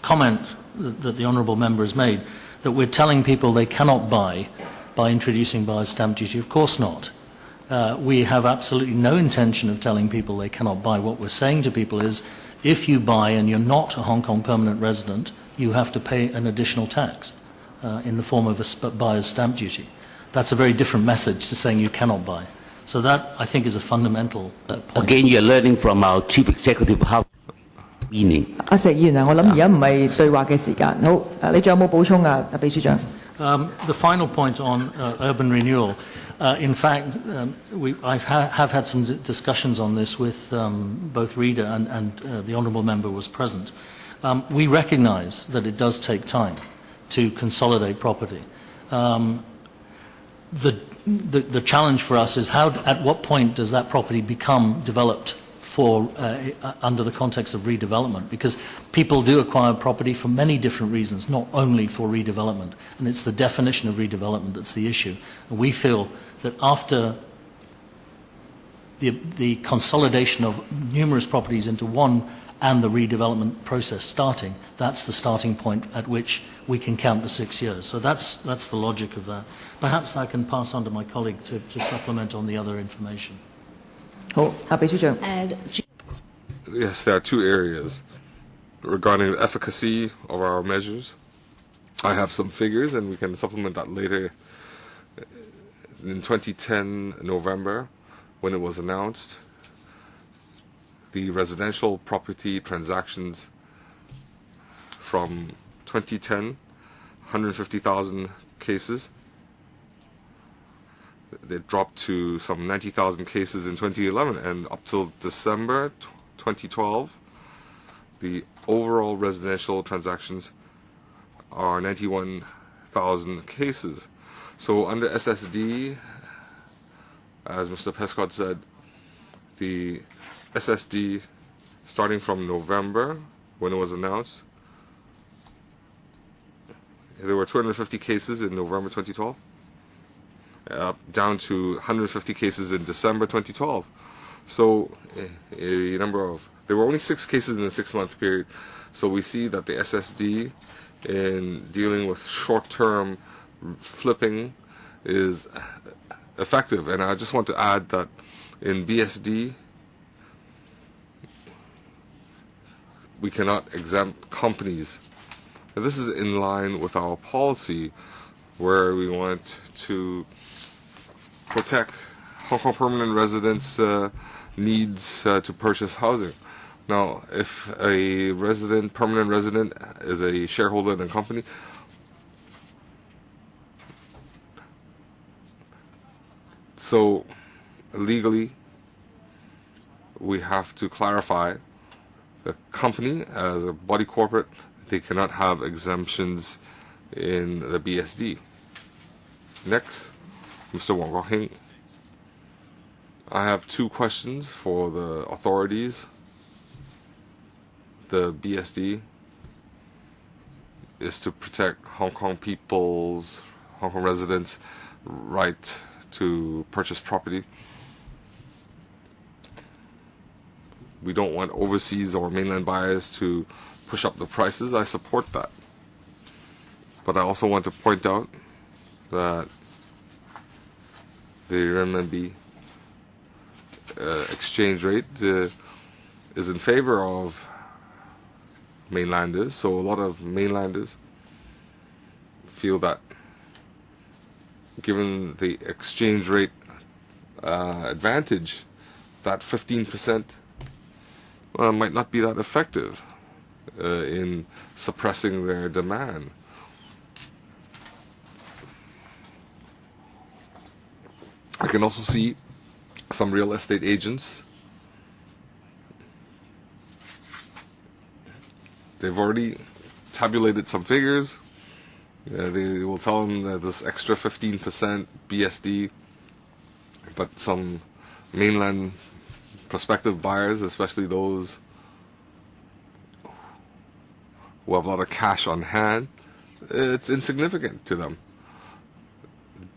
comment that the Honourable Member has made, that we're telling people they cannot buy by introducing buyer's stamp duty. Of course not. We have absolutely no intention of telling people they cannot buy. What we're saying to people is, if you buy and you're not a Hong Kong permanent resident, you have to pay an additional tax in the form of a buyer's stamp duty. That's a very different message to saying you cannot buy. So that, I think, is a fundamental point.
Again, you're learning from our Chief Executive how meaning.
阿石議員啊，我諗而家唔係對話嘅時間。好，你仲有冇補充啊，秘書長
？The final point on urban renewal. In fact, I have had some discussions on this with both Rita and the Honourable Member was present. We recognise that it does take time to consolidate property. The challenge for us is at what point does that property become developed under the context of redevelopment, because people do acquire property for many different reasons, not only for redevelopment, and it's the definition of redevelopment that's the issue. And we feel that after the consolidation of numerous properties into one and the redevelopment process starting, that's the starting point at which we can count the 6 years. So that's the logic of that. Perhaps I can pass on to my colleague to supplement on the other information.
好，秘書長。
Yes, there are two areas regarding the efficacy of our measures. I have some figures, and we can supplement that later. In 2010, November, when it was announced, the residential property transactions from 2010, 150,000 cases. They dropped to some 90,000 cases in 2011, and up till December 2012, the overall residential transactions are 91,000 cases. So under SSD, as Mr. Pescott said, the SSD starting from November, when it was announced, there were 250 cases in November 2012, down to 150 cases in December 2012. So there were only 6 cases in the 6-month period. So we see that the SSD in dealing with short-term flipping is effective. And I just want to add that in BSD, we cannot exempt companies. And this is in line with our policy, where we want to protect Hong Kong permanent residents' needs to purchase housing. Now, if a permanent resident, is a shareholder in a company, so legally we have to clarify the company as a body corporate, they cannot have exemptions in the BSD. Next, Mr. Wai-king. I have 2 questions for the authorities. The BSD is to protect Hong Kong residents' right to purchase property. We don't want overseas or mainland buyers to push up the prices. I support that. But I also want to point out that the renminbi exchange rate is in favor of mainlanders. So a lot of mainlanders feel that given the exchange rate advantage, that 15% might not be that effective in suppressing their demand. I can also see some real estate agents. They've already tabulated some figures. They will tell them that this extra 15% BSD, but some mainland prospective buyers, especially those who have a lot of cash on hand, it's insignificant to them.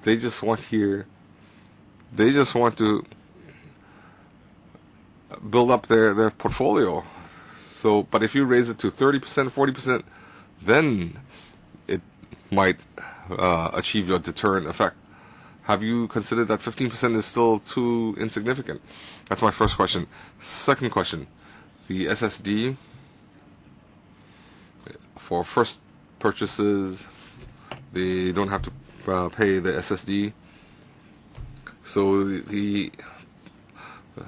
They just want to build up their portfolio. So, but if you raise it to 30%, 40%, then it might achieve your deterrent effect. Have you considered that 15% is still too insignificant? That's my first question. Second question, the SSD for first purchases, they don't have to pay the SSD. So the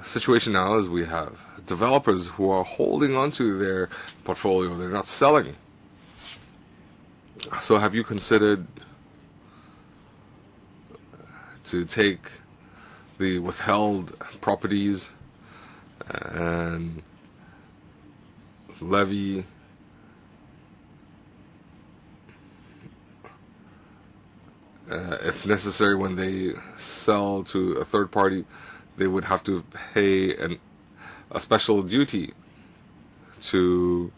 situation now is we have developers who are holding onto their portfolio. They're not selling. So have you considered to take the withheld properties and levy if necessary, when they sell to a third party, they would have to pay a special duty to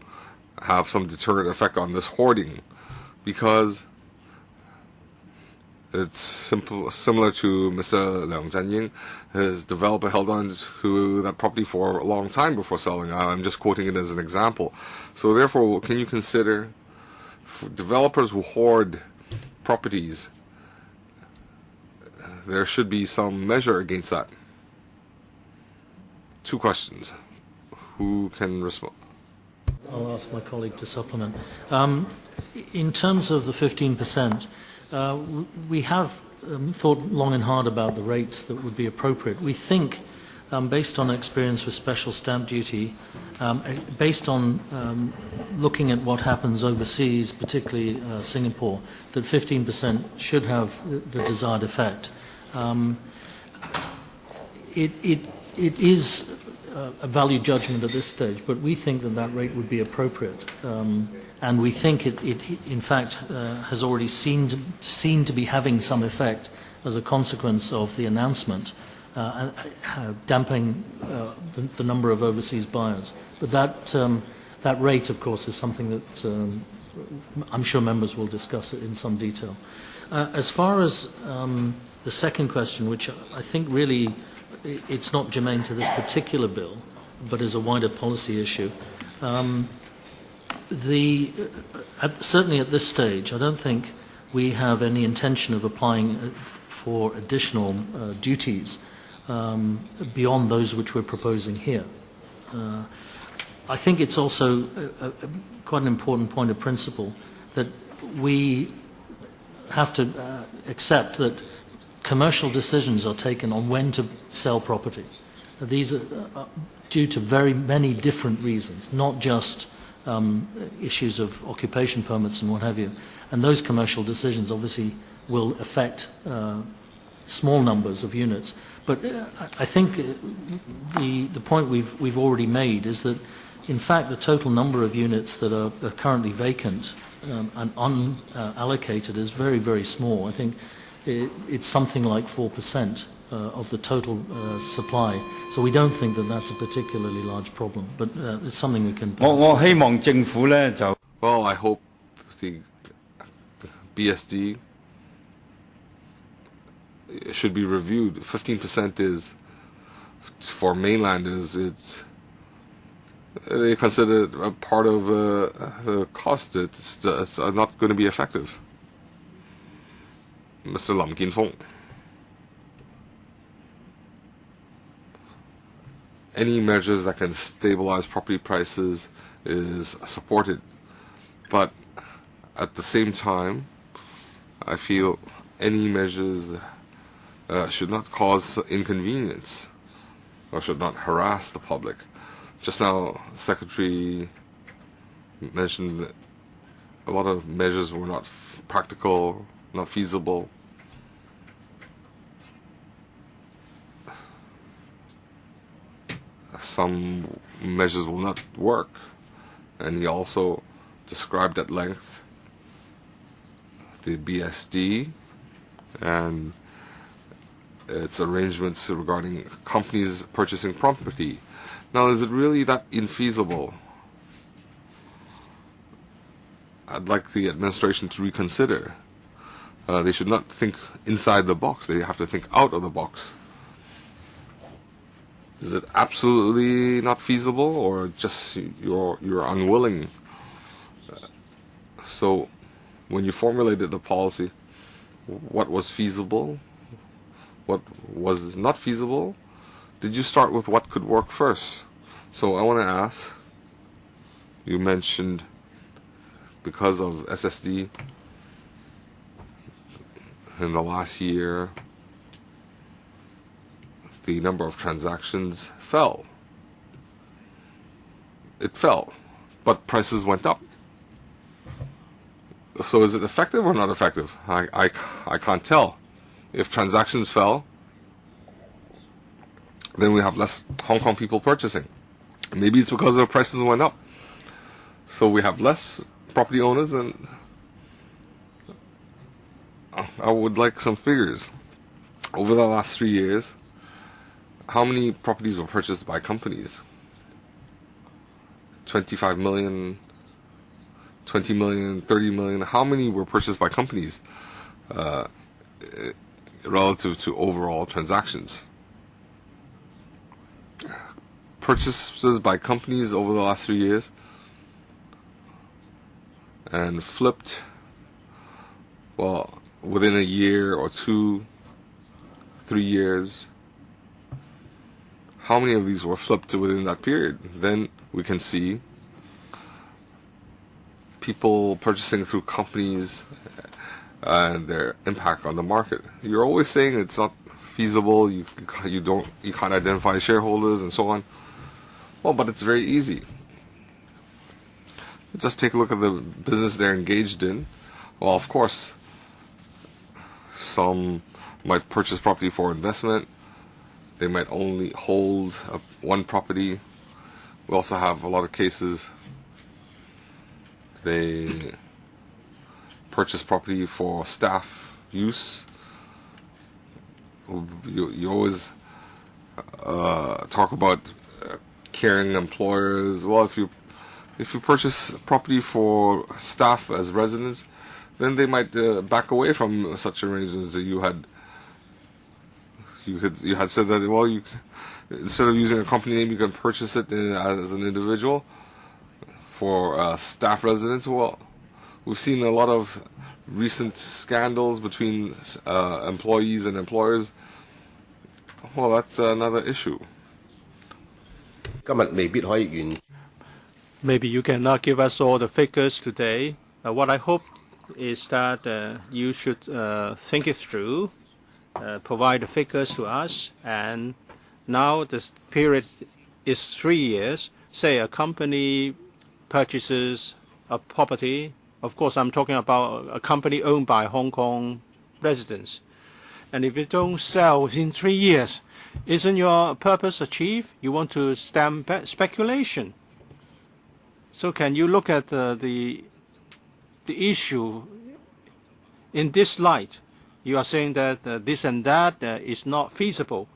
have some deterrent effect on this hoarding, because it's similar to Mr. Leung Zhanying. His developer held on to that property for a long time before selling. I'm just quoting it as an example. So therefore, can you consider for developers who hoard properties, there should be some measure against that? 2 questions. Who can respond?
I'll ask my colleague to supplement. In terms of the 15%, we have thought long and hard about the rates that would be appropriate. We think, based on experience with special stamp duty, based on looking at what happens overseas, particularly Singapore, that 15% should have the desired effect. It is a value judgment at this stage, but we think that that rate would be appropriate. And we think it in fact, has already seen to be having some effect as a consequence of the announcement, damping the number of overseas buyers. But that rate, of course, is something that I'm sure members will discuss it in some detail. As far as the second question, which I think really it's not germane to this particular bill, but is a wider policy issue. Certainly at this stage, I don't think we have any intention of applying for additional duties beyond those which we're proposing here. I think it's also quite an important point of principle that we have to accept that commercial decisions are taken on when to sell property. These are due to very many different reasons, not just issues of occupation permits and what have you. And those commercial decisions obviously will affect small numbers of units. But I think the point we've already made is that, in fact, the total number of units that are currently vacant and unallocated is very, very small. I think it's something like 4% of the total supply. So we don't think that that's a particularly large problem, but it's something we can...
Well, I hope the BSD should be reviewed. 15% is, for mainlanders, they consider it a part of the cost. It's not going to be effective. Mr. Lam Kin Fong. Any measures that can stabilize property prices is supported. But at the same time, I feel any measures should not cause inconvenience or should not harass the public. Just now, the Secretary mentioned that a lot of measures were not practical, not feasible. Some measures will not work. And he also described at length the BSD and its arrangements regarding companies purchasing property. Now, is it really that infeasible? I'd like the administration to reconsider. They should not think inside the box. They have to think out of the box. Is it absolutely not feasible, or just you're unwilling? So, when you formulated the policy, what was feasible? What was not feasible? Did you start with what could work first? So I want to ask, you mentioned because of SSD in the last year, the number of transactions fell. It fell, but prices went up. So is it effective or not effective? I can't tell. If transactions fell, then we have less Hong Kong people purchasing. Maybe it's because the prices went up. So we have less property owners, and I would like some figures. Over the last 3 years, how many properties were purchased by companies? 25 million, 20 million, 30 million. How many were purchased by companies relative to overall transactions? Purchases by companies over the last 3 years and flipped, well, within a year or 2, 3 years. How many of these were flipped within that period? Then we can see people purchasing through companies and their impact on the market. You're always saying it's not feasible. You can't identify shareholders and so on. Well, but it's very easy. Just take a look at the business they're engaged in. Well, of course, some might purchase property for investment. They might only hold one property. We also have a lot of cases they purchase property for staff use. You always talk about caring employers. Well, if you purchase property for staff as residents, then they might back away from such arrangements that you had said that, well, instead of using a company name, you can purchase it as an individual for staff residents. Well, we've seen a lot of recent scandals between employees and employers. Well, that's another issue.
Maybe you cannot give us all the figures today. What I hope is that you should think it through, provide the figures to us, and now this period is 3 years. Say a company purchases a property. Of course, I'm talking about a company owned by Hong Kong residents. And if you don't sell within 3 years, isn't your purpose achieved? You want to stem speculation. So can you look at the issue in this light? You are saying that this and that is not feasible.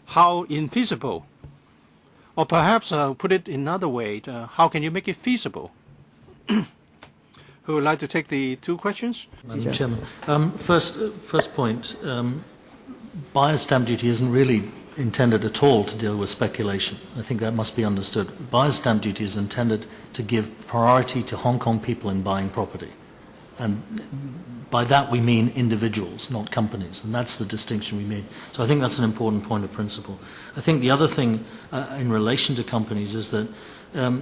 How infeasible? Or perhaps put it in another way, how can you make it feasible? Who would like to take the two questions?
Madam Chairman. First point, buyer's stamp duty isn't really intended at all to deal with speculation. I think that must be understood. Buyer's stamp duty is intended to give priority to Hong Kong people in buying property. And by that we mean individuals, not companies, and that's the distinction we made. So I think that's an important point of principle. I think the other thing in relation to companies is that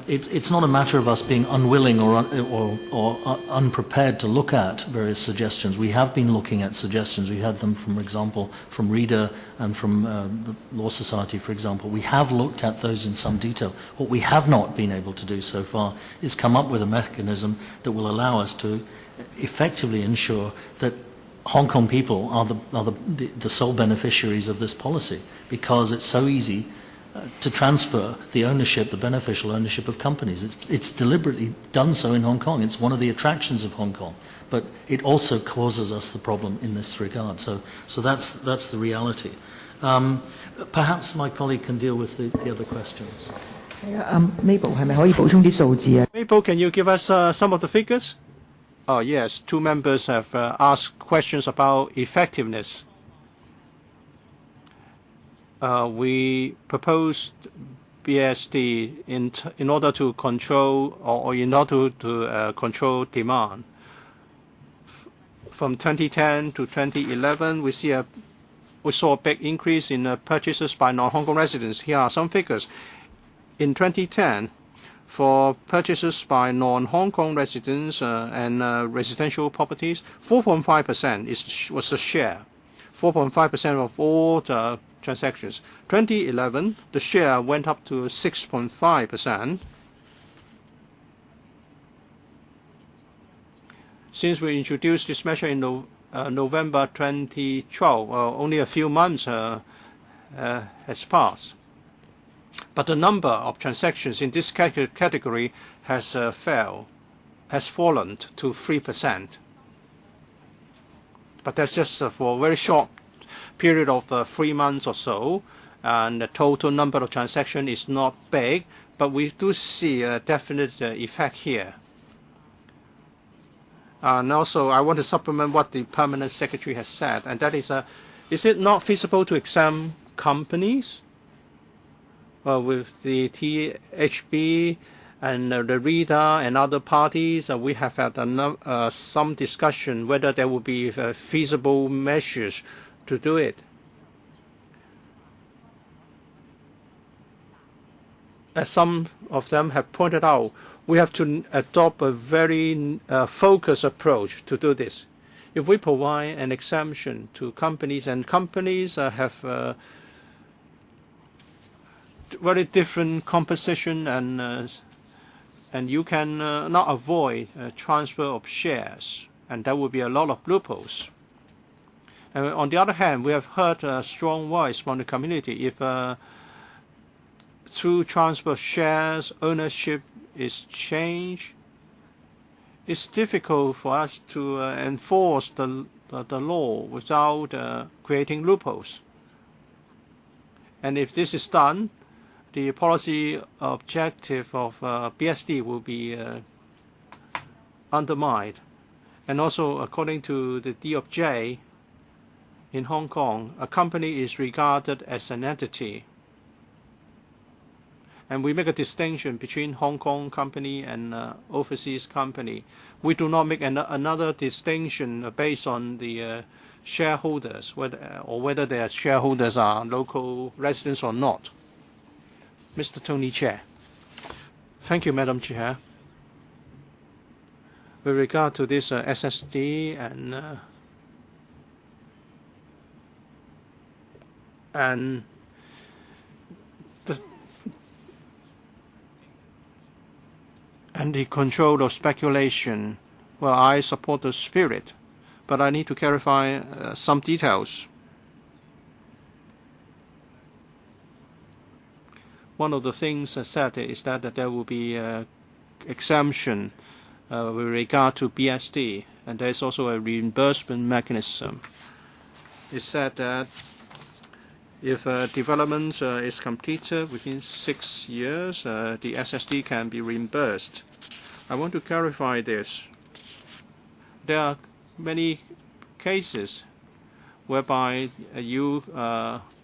it's not a matter of us being unwilling or unprepared to look at various suggestions. We have been looking at suggestions. We had them, for example, from Reader and from the Law Society, for example. We have looked at those in some detail. What we have not been able to do so far is come up with a mechanism that will allow us to effectively ensure that Hong Kong people are the sole beneficiaries of this policy, because it's so easy to transfer the ownership, the beneficial ownership of companies. It's deliberately done so in Hong Kong. It's one of the attractions of Hong Kong, but it also causes us the problem in this regard. So that's the reality. Perhaps my colleague can deal with the other questions.
Mabel 係咪可以補充啲數字啊？
Mabel, can you give us some of the figures? Oh, yes. Two members have asked questions about effectiveness. We proposed BSD in order to control or in order to control demand. From 2010 to 2011, we saw a big increase in purchases by non-Hong Kong residents. Here are some figures. In 2010, for purchases by non-Hong Kong residents and residential properties, 4.5% was the share. 4.5% of all the transactions. 2011, the share went up to 6.5%. Since we introduced this measure in November 2012, only a few months has passed. But the number of transactions in this category has fallen to 3%. But that's just for a very short period of 3 months or so, and the total number of transactions is not big, but we do see a definite effect here. And also, I want to supplement what the Permanent Secretary has said, and that is it not feasible to exempt companies? With the THB and the Reader and other parties, we have had some discussion whether there will be feasible measures to do it. As some of them have pointed out, we have to adopt a very focused approach to do this. if we provide an exemption to companies, and companies have very different composition, and you can not avoid transfer of shares, and there will be a lot of loopholes. And on the other hand, we have heard a strong voice from the community. If through transfer of shares, ownership is changed, it's difficult for us to enforce the law without creating loopholes. And if this is done, the policy objective of BSD will be undermined. And also, according to the DOJ in Hong Kong, a company is regarded as an entity. And we make a distinction between Hong Kong company and overseas company. We do not make another distinction based on the shareholders, whether their shareholders are local residents or not. Mr. Tony Chair. Thank you, Madam Chair. With regard to this SSD and the control of speculation, well, I support the spirit, but I need to clarify some details. One of the things said is that there will be exemption with regard to BSD, and there's also a reimbursement mechanism. It said that if development is completed within 6 years, the SSD can be reimbursed. I want to clarify this. There are many cases whereby you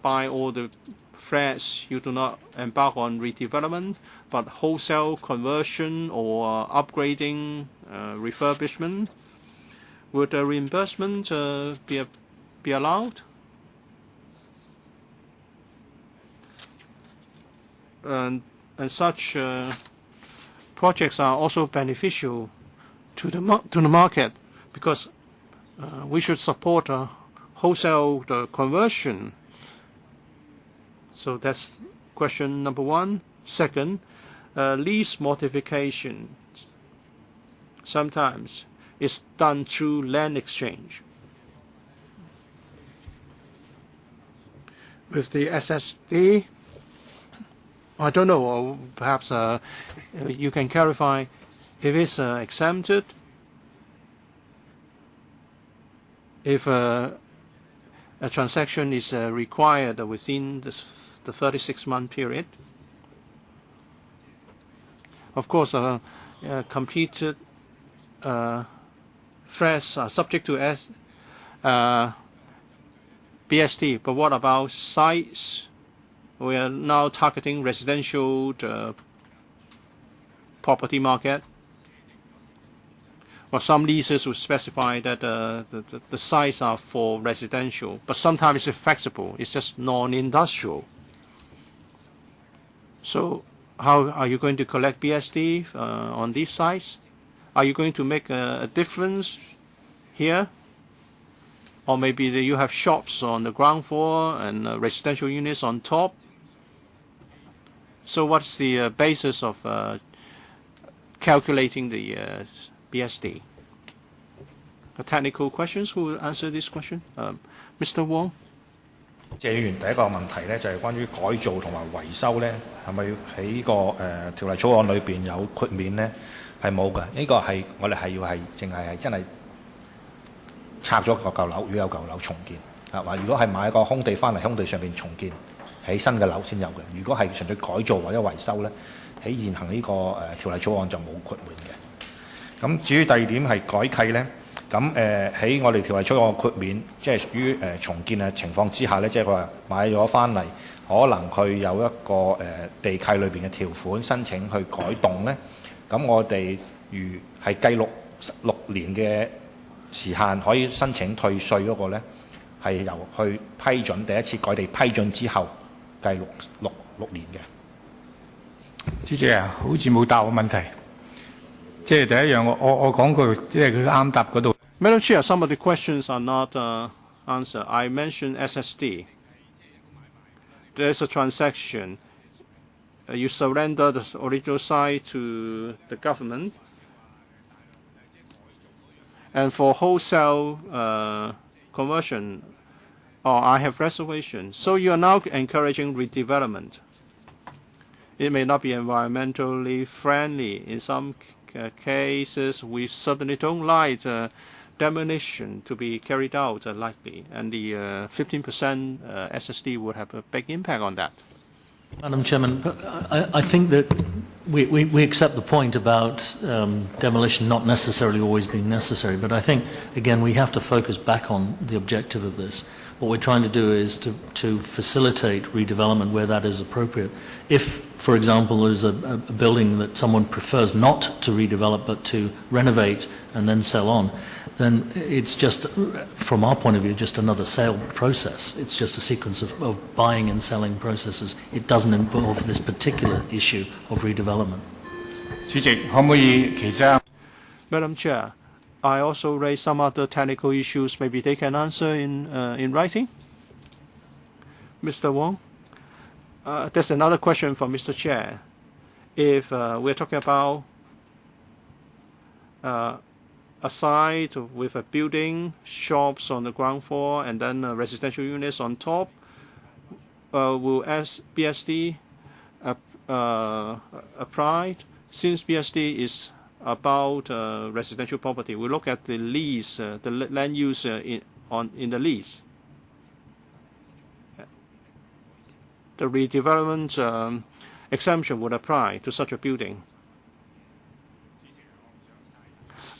buy all the flats, you do not embark on redevelopment, but wholesale conversion or upgrading, refurbishment. Would the reimbursement be allowed? And such projects are also beneficial to the market, because we should support wholesale conversion. So that's question number one. Second, lease modification sometimes is done through land exchange. With the SSD, I don't know, or perhaps you can clarify if it's exempted, if a transaction is required within the 36-month period. Of course, completed flats are subject to BSD, but what about sites? We are now targeting residential property market. Well, some leases will specify that the sites are for residential, but sometimes it's flexible. It's just non-industrial. So how are you going to collect BSD on these sites? Are you going to make a difference here? Or maybe you have shops on the ground floor and residential units on top. So what's the basis of calculating the BSD? Technical questions. Who will answer this question? Mr. Wong.
謝議員第一個問題咧就係關於改造同埋維修咧，係咪喺個條例草案裏邊有豁免咧？係冇嘅，呢個係我哋係要係淨係真係拆咗個舊樓，如果有舊樓重建啊，話如果係買個空地翻嚟，空地上邊重建起新嘅樓先有嘅。如果係純粹改造或者維修咧，喺現行呢個條例草案就冇豁免嘅。咁至於第二點係改契咧。咁喺我哋條例草案豁免，即係屬於重建嘅情況之下咧，即係佢話買咗翻嚟，可能佢有一個地契裏邊嘅條款申請去改動咧。咁我哋如係計6年嘅時限可以申請退稅嗰個咧，係由去批准第一次改地批准之後計6年嘅。
主席啊，好似冇答我問題。即係第一樣，我講句，即係佢啱答嗰度。
Madam Chair, some of the questions are not answered. I mentioned SSD. There's a transaction. You surrender the original site to the government. And for wholesale conversion, I have reservations. So you are now encouraging redevelopment. It may not be environmentally friendly. In some cases, we certainly don't like demolition to be carried out likely, and the 15% SSD would have a big impact on that.
Madam Chairman, I think that we accept the point about demolition not necessarily always being necessary, but I think, again, we have to focus back on the objective of this. What we're trying to do is to facilitate redevelopment where that is appropriate. If, for example, there's a building that someone prefers not to redevelop but to renovate and then sell on, then it's just, from our point of view, just another sale process. It's just a sequence of buying and selling processes. It doesn't involve this particular issue of redevelopment.
Madam Chair, I also raised some other technical issues. Maybe they can answer in writing. Mr. Wong, there's another question from Mr. Chair. If we're talking about a site with a building, shops on the ground floor, and then residential units on top, will BSD apply? Since BSD is about residential property, we look at the lease, the land use in the lease. The redevelopment exemption would apply to such a building.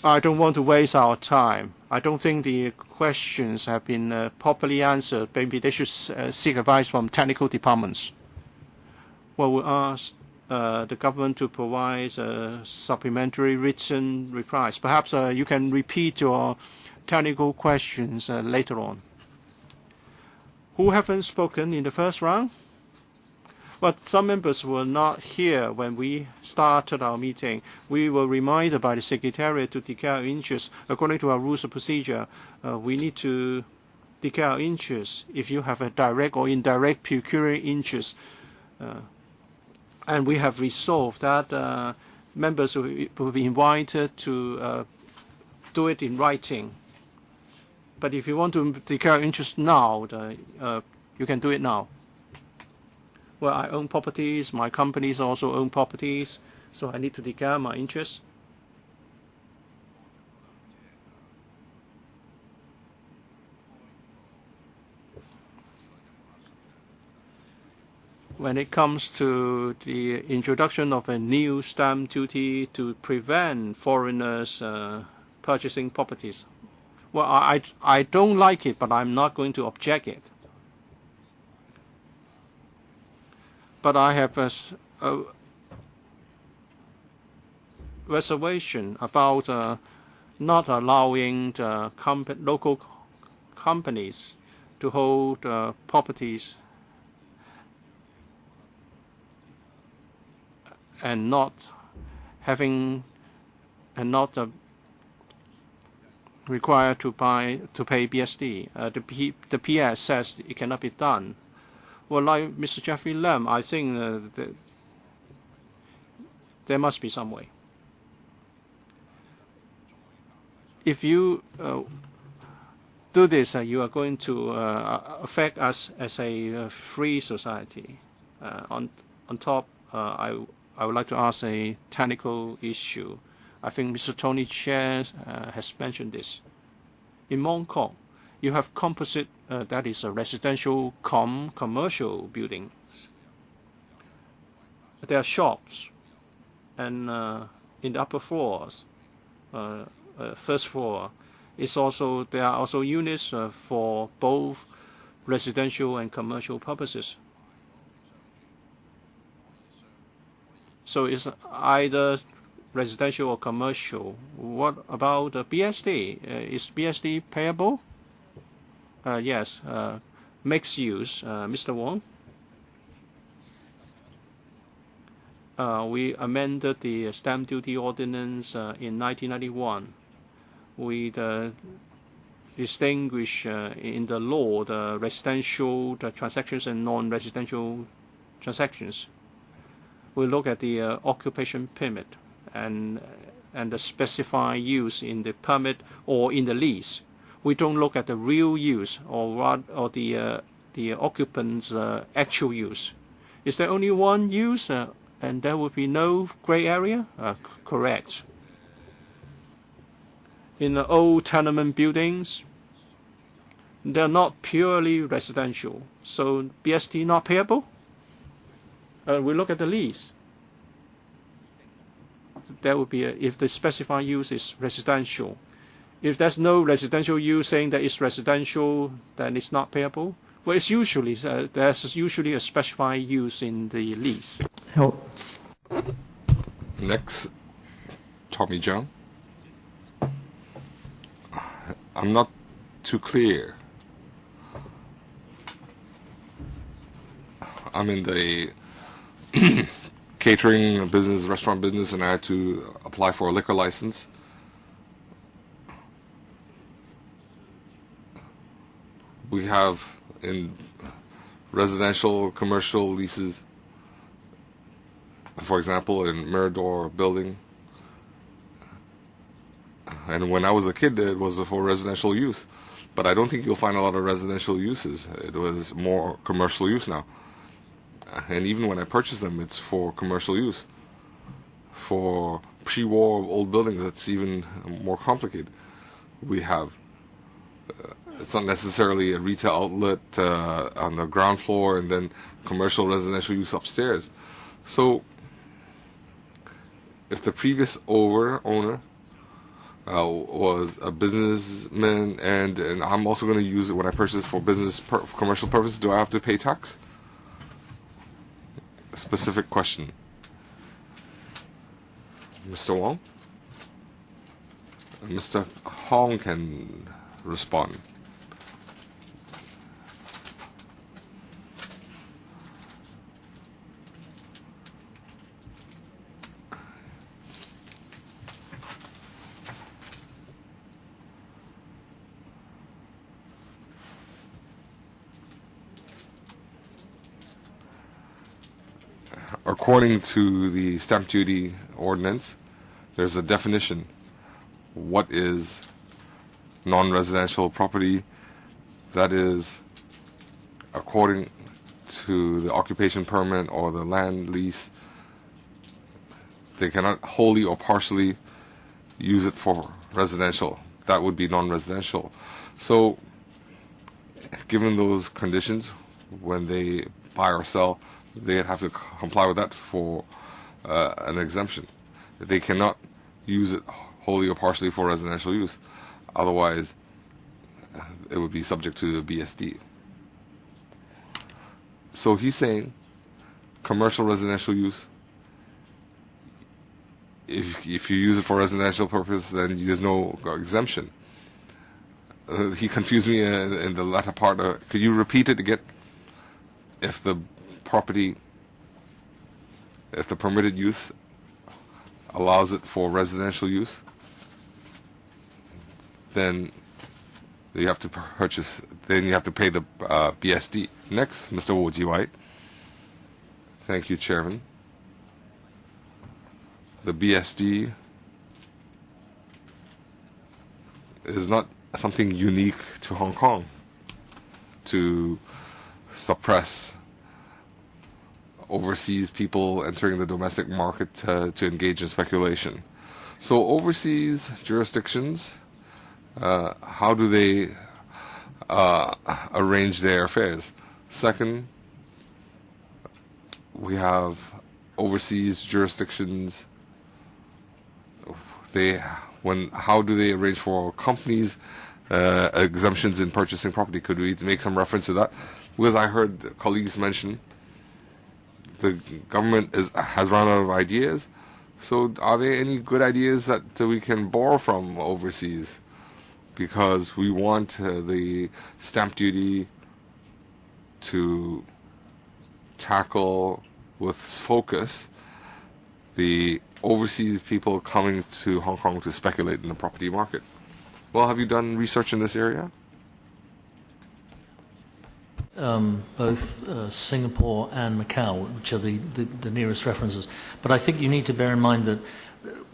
I don't want to waste our time. I don't think the questions have been properly answered. Maybe they should seek advice from technical departments. Well, we'll ask the government to provide supplementary written replies. Perhaps you can repeat your technical questions later on. Who haven't spoken in the first round? But some members were not here when we started our meeting. We were reminded by the Secretariat to declare our interest. According to our rules of procedure, we need to declare our interest if you have a direct or indirect pecuniary interest. And we have resolved that members will be invited to do it in writing. But if you want to declare interest now, you can do it now. Well, I own properties. My companies also own properties, so I need to declare my interest. When it comes to the introduction of a new stamp duty to prevent foreigners purchasing properties, well, I don't like it, but I'm not going to object it. But I have a reservation about not allowing the local companies to hold properties and not required to pay BSD. The PS says it cannot be done. Well, like Mr. Jeffrey Lam, I think that there must be some way. If you do this, you are going to affect us as a free society. On top, I would like to ask a technical issue. I think Mr. Tony Cheung has mentioned this. In Mong Kok, you have composite, that is a residential commercial buildings. There are shops, and in the upper floors, first floor, there are also units for both residential and commercial purposes. So it's either residential or commercial. What about BSD? Is BSD payable? Yes. Mixed use. Mr. Wong? We amended the stamp duty ordinance in 1991. we distinguish in the law the residential transactions and non-residential transactions. We look at the occupation permit and the specified use in the permit or in the lease. We don't look at the real use or the occupant's actual use. Is there only one use and there would be no gray area? Correct. In the old tenement buildings, they're not purely residential, so BSD not payable? We look at the lease. There would be if the specified use is residential. If there's no residential use saying that it's residential, then it's not payable. Well, it's usually there's usually a specified use in the lease.
好，
Next, Tommy CHEUNG. I'm not too clear. I'm in the catering business, restaurant business, and I had to apply for a liquor license. We have in residential, commercial leases, for example, in Mirador building. And when I was a kid, it was for residential use. But I don't think you'll find a lot of residential uses. It was more commercial use now. And even when I purchased them, it's for commercial use. For pre-war old buildings, that's even more complicated. We have, it's not necessarily a retail outlet on the ground floor and then commercial residential use upstairs. So if the previous owner was a businessman and I'm also going to use it when I purchase for business commercial purposes, do I have to pay tax? A specific question. Mr. Wong? Mr. Hong can respond. According to the stamp duty ordinance, there's a definition. What is non-residential property? That is, according to the occupation permit or the land lease, they cannot wholly or partially use it for residential. That would be non-residential. So, given those conditions, when they buy or sell, they'd have to comply with that for an exemption. They cannot use it wholly or partially for residential use. Otherwise, it would be subject to the BSD. So he's saying commercial residential use, if you use it for residential purpose, then there's no exemption. He confused me in the latter part. Could you repeat it again? If the property, if the permitted use allows it for residential use, then you have to purchase, then you have to pay the BSD. Next, Mr. Wu Ji-wai. Thank you, Chairman. The BSD is not something unique to Hong Kong to suppress overseas people entering the domestic market to engage in speculation. So overseas jurisdictions, how do they arrange their affairs? Second, we have overseas jurisdictions. How do they arrange for companies exemptions in purchasing property? Could we make some reference to that? Because I heard colleagues mention the government has run out of ideas. So are there any good ideas that we can borrow from overseas? Because we want the stamp duty to tackle with focus the overseas people coming to Hong Kong to speculate in the property market. Well, have you done research in this area?
Both Singapore and Macau, which are the nearest references. But I think you need to bear in mind that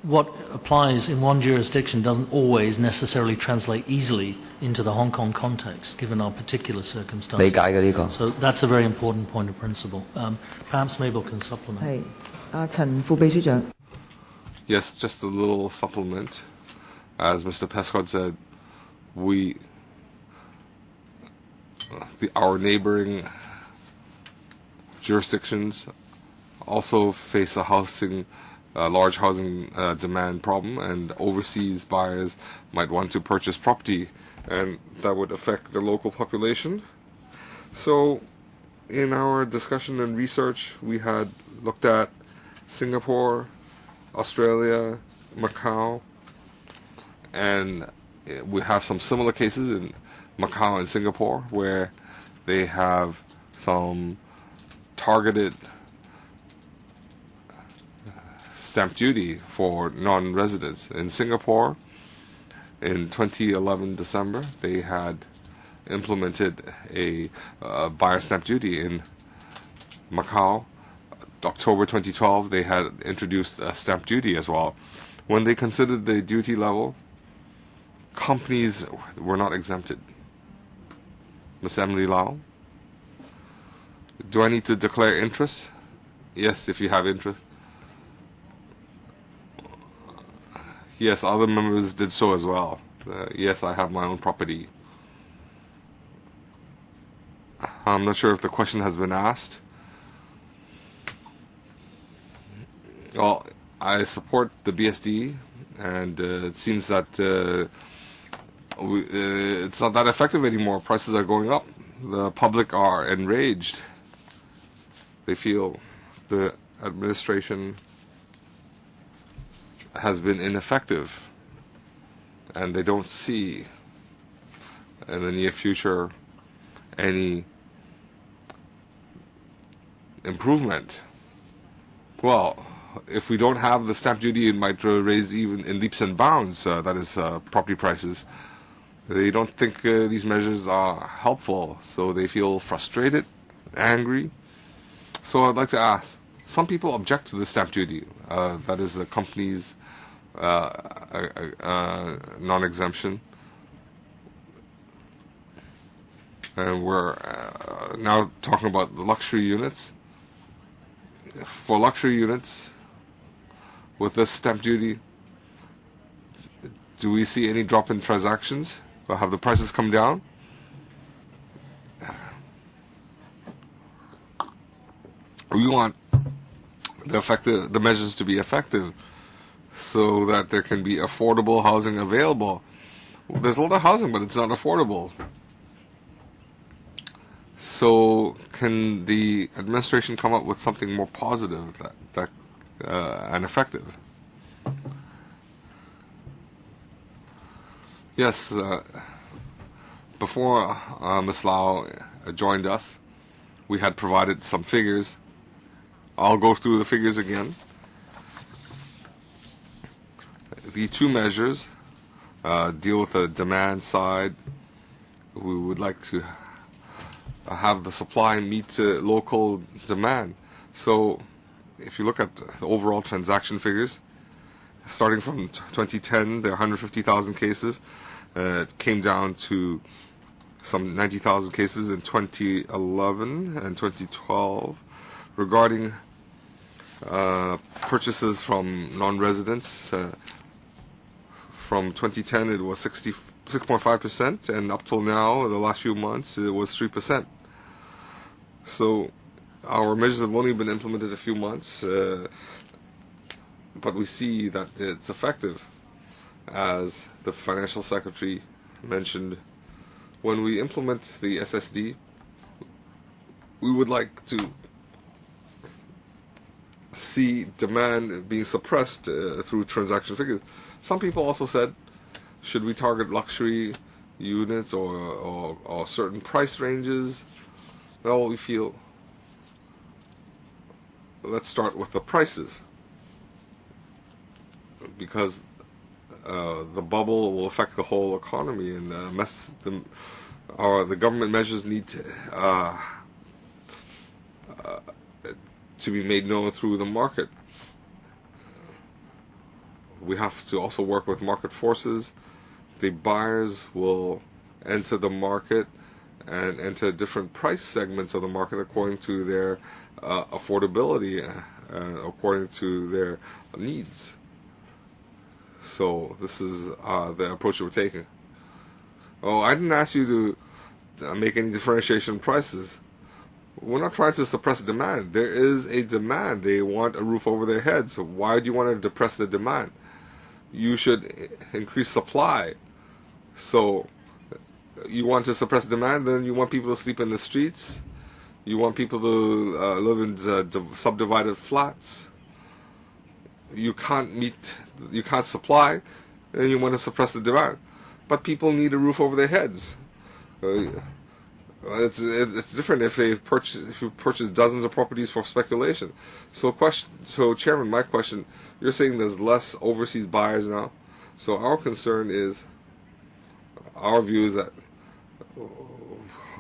what applies in one jurisdiction doesn't always necessarily translate easily into the Hong Kong context, given our particular circumstances. So that's a very important point of principle. Perhaps Mabel can supplement.
係陳副秘書長。
Yes, just a little supplement. As Mr. Pescott said, our neighboring jurisdictions also face a large housing demand problem, and overseas buyers might want to purchase property, and that would affect the local population. So, in our discussion and research, we had looked at Singapore, Australia, Macau, and we have some similar cases in Macau and Singapore where they have some targeted stamp duty for non-residents. In Singapore, in 2011 December, they had implemented a buyer stamp duty. In Macau, October 2012, they had introduced a stamp duty as well. When they considered the duty level, companies were not exempted. Ms. Emily Lau, do I need to declare interest? Yes, if you have interest. Yes, other members did so as well. Yes, I have my own property. I'm not sure if the question has been asked. Well, I support the BSD, and it seems that it's not that effective anymore. Prices are going up. The public are enraged. They feel the administration has been ineffective, and they don't see in the near future any improvement. Well, if we don't have the stamp duty, it might raise even in leaps and bounds, that is, property prices. They don't think these measures are helpful, so they feel frustrated, angry. So I'd like to ask, some people object to the stamp duty, that is the company's non-exemption. And we're now talking about the luxury units. For luxury units, with this stamp duty, do we see any drop in transactions? Or have the prices come down? We want the measures to be effective so that there can be affordable housing available. There's a lot of housing, but it's not affordable. So can the administration come up with something more positive and effective? Yes, before Ms. Lau joined us, we had provided some figures. I'll go through the figures again. The two measures deal with the demand side. We would like to have the supply meet local demand. So if you look at the overall transaction figures, starting from 2010, there are 150,000 cases. It came down to some 90,000 cases in 2011 and 2012. Regarding purchases from non-residents, from 2010 it was 6.5%, and up till now, the last few months, it was 3%. So our measures have only been implemented a few months, but we see that it's effective. As the Financial Secretary mentioned, when we implement the SSD, we would like to see demand being suppressed through transaction figures. Some people also said, should we target luxury units or certain price ranges? Well, we feel, let's start with the prices, because
the bubble will affect the whole economy, and the government measures need to be made known through the market. We have to also work with market forces. The buyers will enter the market and enter different price segments of the market according to their affordability, according to their needs. So this is the approach we're taking. Oh, I didn't ask you to make any differentiation in prices. We're not trying to suppress demand. There is a demand. They want a roof over their heads. So why do you want to depress the demand? You should increase supply. So you want to suppress demand, then you want people to sleep in the streets. You want people to live in subdivided flats. You can't supply, and you want to suppress the demand. But people need a roof over their heads. It's different if you purchase dozens of properties for speculation. So Chairman, my question: you're saying there's less overseas buyers now. So our view is that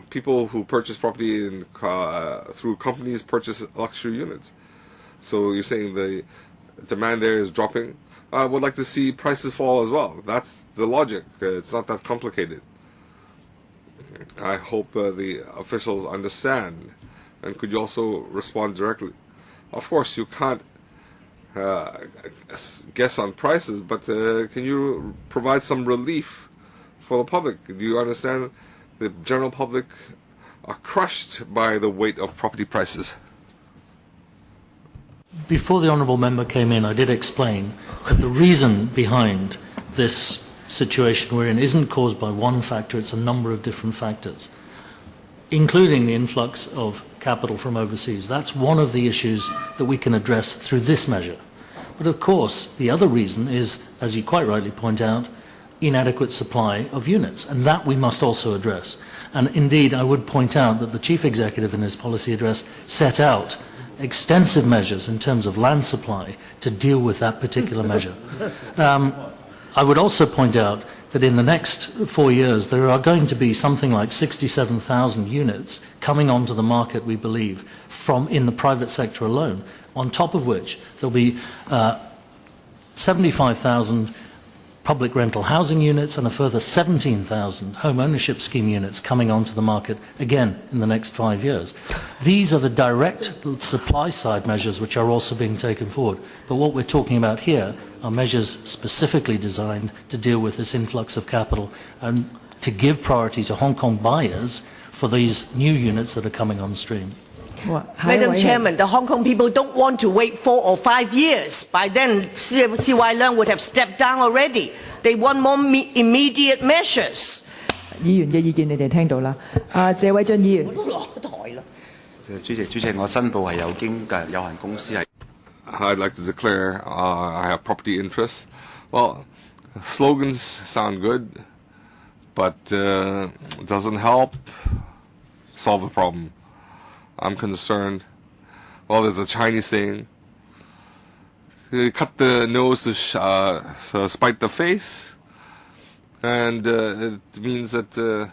people who purchase property through companies purchase luxury units. So you're saying the demand there is dropping. I would like to see prices fall as well. That's the logic. It's not that complicated. I hope the officials understand. And could you also respond directly? Of course, you can't guess on prices, but can you provide some relief for the public? Do you understand the general public are crushed by the weight of property prices?
Before the Honourable Member came in, I did explain that the reason behind this situation we're in isn't caused by one factor, it's a number of different factors, including the influx of capital from overseas. That's one of the issues that we can address through this measure. But of course, the other reason is, as you quite rightly point out, inadequate supply of units, and that we must also address. And indeed, I would point out that the Chief Executive in his policy address set out extensive measures in terms of land supply to deal with that particular measure. I would also point out that in the next 4 years there are going to be something like 67,000 units coming onto the market, we believe, in the private sector alone, on top of which there'll be 75,000 public rental housing units and a further 17,000 home ownership scheme units coming onto the market, again, in the next 5 years. These are the direct supply side measures which are also being taken forward. But what we're talking about here are measures specifically designed to deal with this influx of capital and to give priority to Hong Kong buyers for these new units that are coming on stream.
Madam Chairman, the Hong Kong people don't want to wait 4 or 5 ye謝 By then, CY Leung would have stepped down already. They want more immediate measures.
議員嘅意見你哋聽到啦。謝偉俊議員。
我都落台啦。
主席，我申報係有經有限公司係。
I'd like to declare I have property interests. Well, slogans sound good, but doesn't help solve the problem. I'm concerned. Well, there's a Chinese saying, you cut the nose to spite the face, and it means that the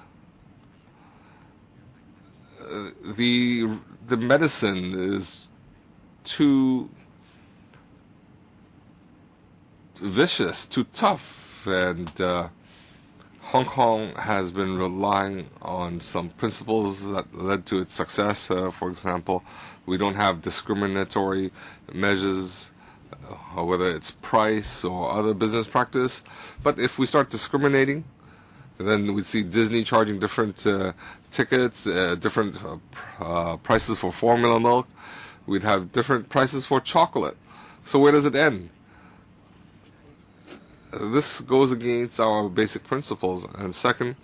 medicine is too vicious, too tough, and Hong Kong has been relying on some principles that led to its success. For example, we don't have discriminatory measures, whether it's price or other business practice. But if we start discriminating, then we'd see Disney charging different tickets, different prices for formula milk. We'd have different prices for chocolate. So where does it end? This goes against our basic principles. And second,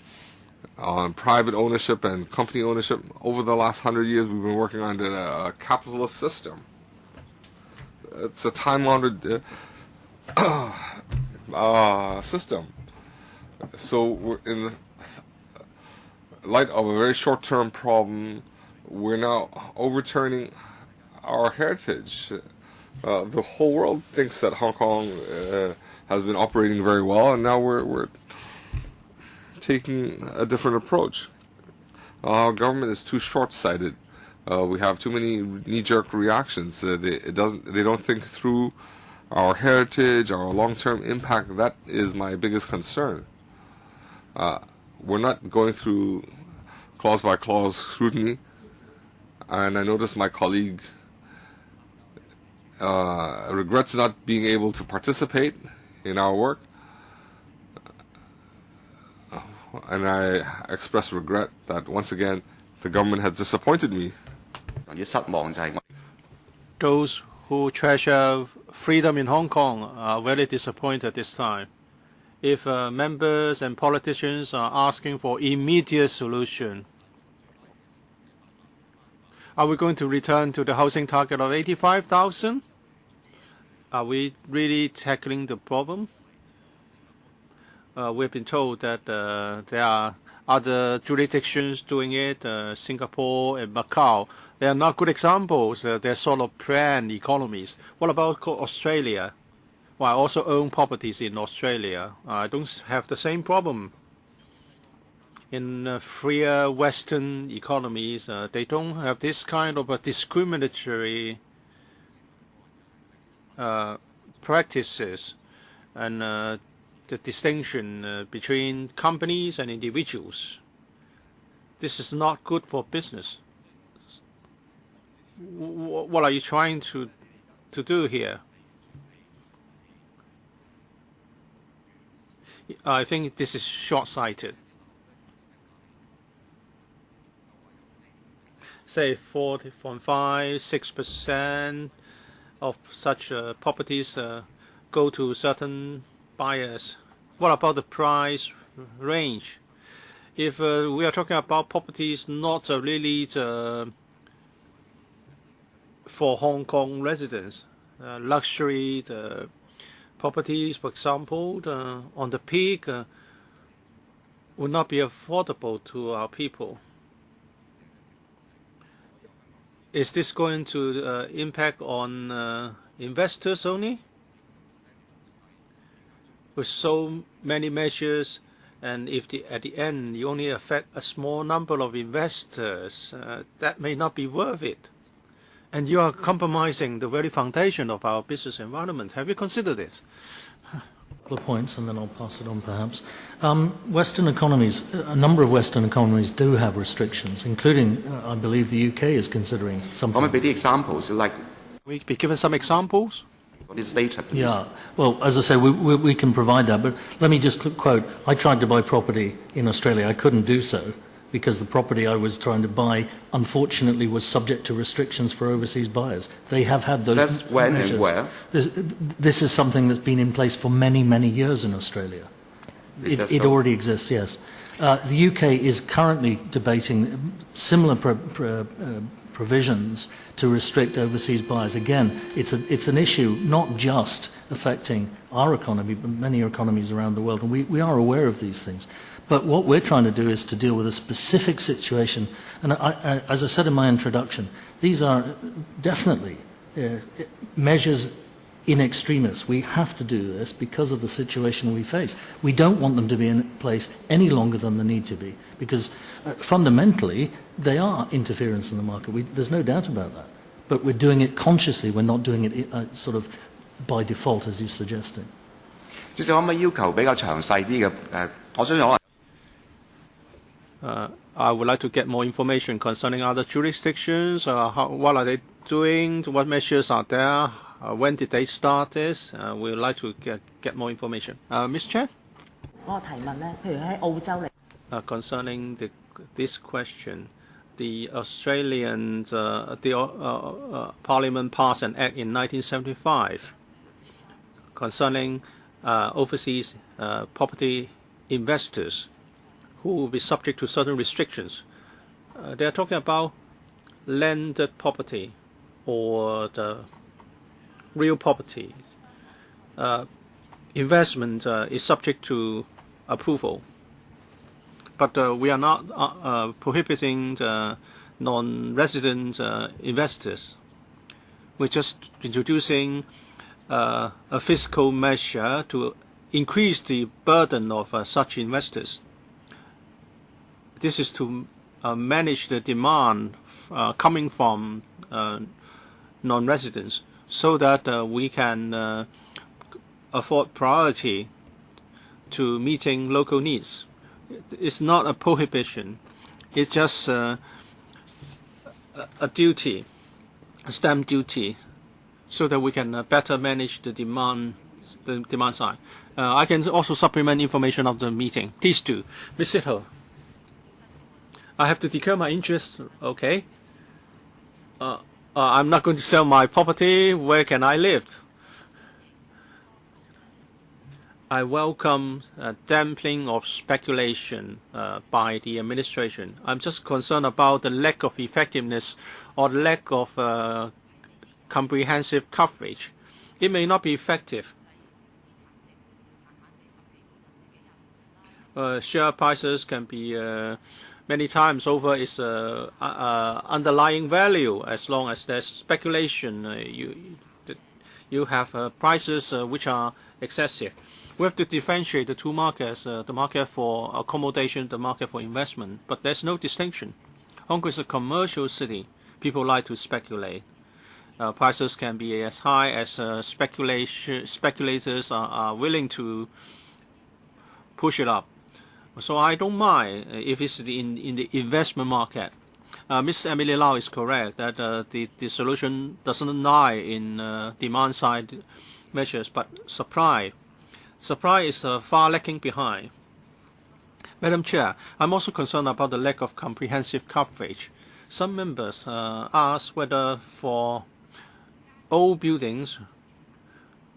on private ownership and company ownership, over the last 100 years we've been working on a capitalist system. It's a time-honored system. So we're in the light of a very short-term problem, we're now overturning our heritage. The whole world thinks that Hong Kong has been operating very well, and now we're taking a different approach. Our government is too short-sighted. We have too many knee-jerk reactions. They don't think through our heritage, our long-term impact. That is my biggest concern. We're not going through clause-by-clause scrutiny, and I noticed my colleague regrets not being able to participate in our work, and I express regret that once again the government has disappointed me.
Those who treasure freedom in Hong Kong are very disappointed this time. If members and politicians are asking for immediate solution, are we going to return to the housing target of 85,000? Are we really tackling the problem? We've been told that there are other jurisdictions doing it, Singapore and Macau. They are not good examples. They're sort of planned economies. What about Australia? Well, I also own properties in Australia. I don't have the same problem. In freer Western economies, they don't have this kind of a discriminatory practices and the distinction between companies and individuals. This is not good for business. What are you trying to do here? I think this is short-sighted. Say 4.5–6% of such properties go to certain buyers. What about the price range? If we are talking about properties not really for Hong Kong residents, luxury properties, for example, on the peak would not be affordable to our people. Is this going to impact on investors only? With so many measures, and if at the end you only affect a small number of investors, that may not be worth it. And you are compromising the very foundation of our business environment. Have you considered this?
A couple of points, and then I'll pass it on perhaps. Western economies, a number of Western economies do have restrictions, including, I believe, the UK is considering something.
Can we examples?
We be given some examples?
This data, please.
Yeah, well, as I say, we can provide that, but let me just quote, I tried to buy property in Australia. I couldn't do so because the property I was trying to buy, unfortunately, was subject to restrictions for overseas buyers. They have had those
measures. That's when
measures.
and where?
This is something that's been in place for many, many years in Australia. It already exists, yes. The UK is currently debating similar provisions to restrict overseas buyers. Again, it's an issue not just affecting our economy, but many economies around the world, and we are aware of these things. But what we're trying to do is to deal with a specific situation, and as I said in my introduction, these are definitely measures in extremis. We have to do this because of the situation we face. We don't want them to be in place any longer than they need to be, because fundamentally they are interference in the market. There's no doubt about that. But we're doing it consciously. We're not doing it sort of by default, as you're suggesting.
主席，可唔可以要求比較詳細啲嘅？我相信可能。
I would like to get more information concerning other jurisdictions. What are they doing? What measures are there? When did they start this? We would like to get more information. Ms. Chen? Concerning this question, the Australian Parliament passed an act in 1975 concerning overseas property investors who will be subject to certain restrictions. They are talking about landed property or the real property. Investment is subject to approval. But we are not prohibiting non-resident investors. We're just introducing a fiscal measure to increase the burden of such investors. This is to manage the demand coming from non-residents so that we can afford priority to meeting local needs. It's not a prohibition. It's just a duty, a stamp duty, so that we can better manage the demand side. I can also supplement information of the meeting. Please do. Ms. Sitho. I have to declare my interest. Okay. I'm not going to sell my property. Where can I live? I welcome dampening of speculation by the administration. I'm just concerned about the lack of effectiveness or lack of comprehensive coverage. It may not be effective. Share prices can be many times over its underlying value. As long as there's speculation, you have prices which are excessive. We have to differentiate the two markets, the market for accommodation, the market for investment, but there's no distinction. Hong Kong is a commercial city. People like to speculate. Prices can be as high as speculators are willing to push it up. So I don't mind if it's in the investment market. Ms. Emily Lau is correct that the solution doesn't lie in demand side measures, but supply. Supply is far lacking behind. Madam Chair, I'm also concerned about the lack of comprehensive coverage. Some members ask whether for old buildings,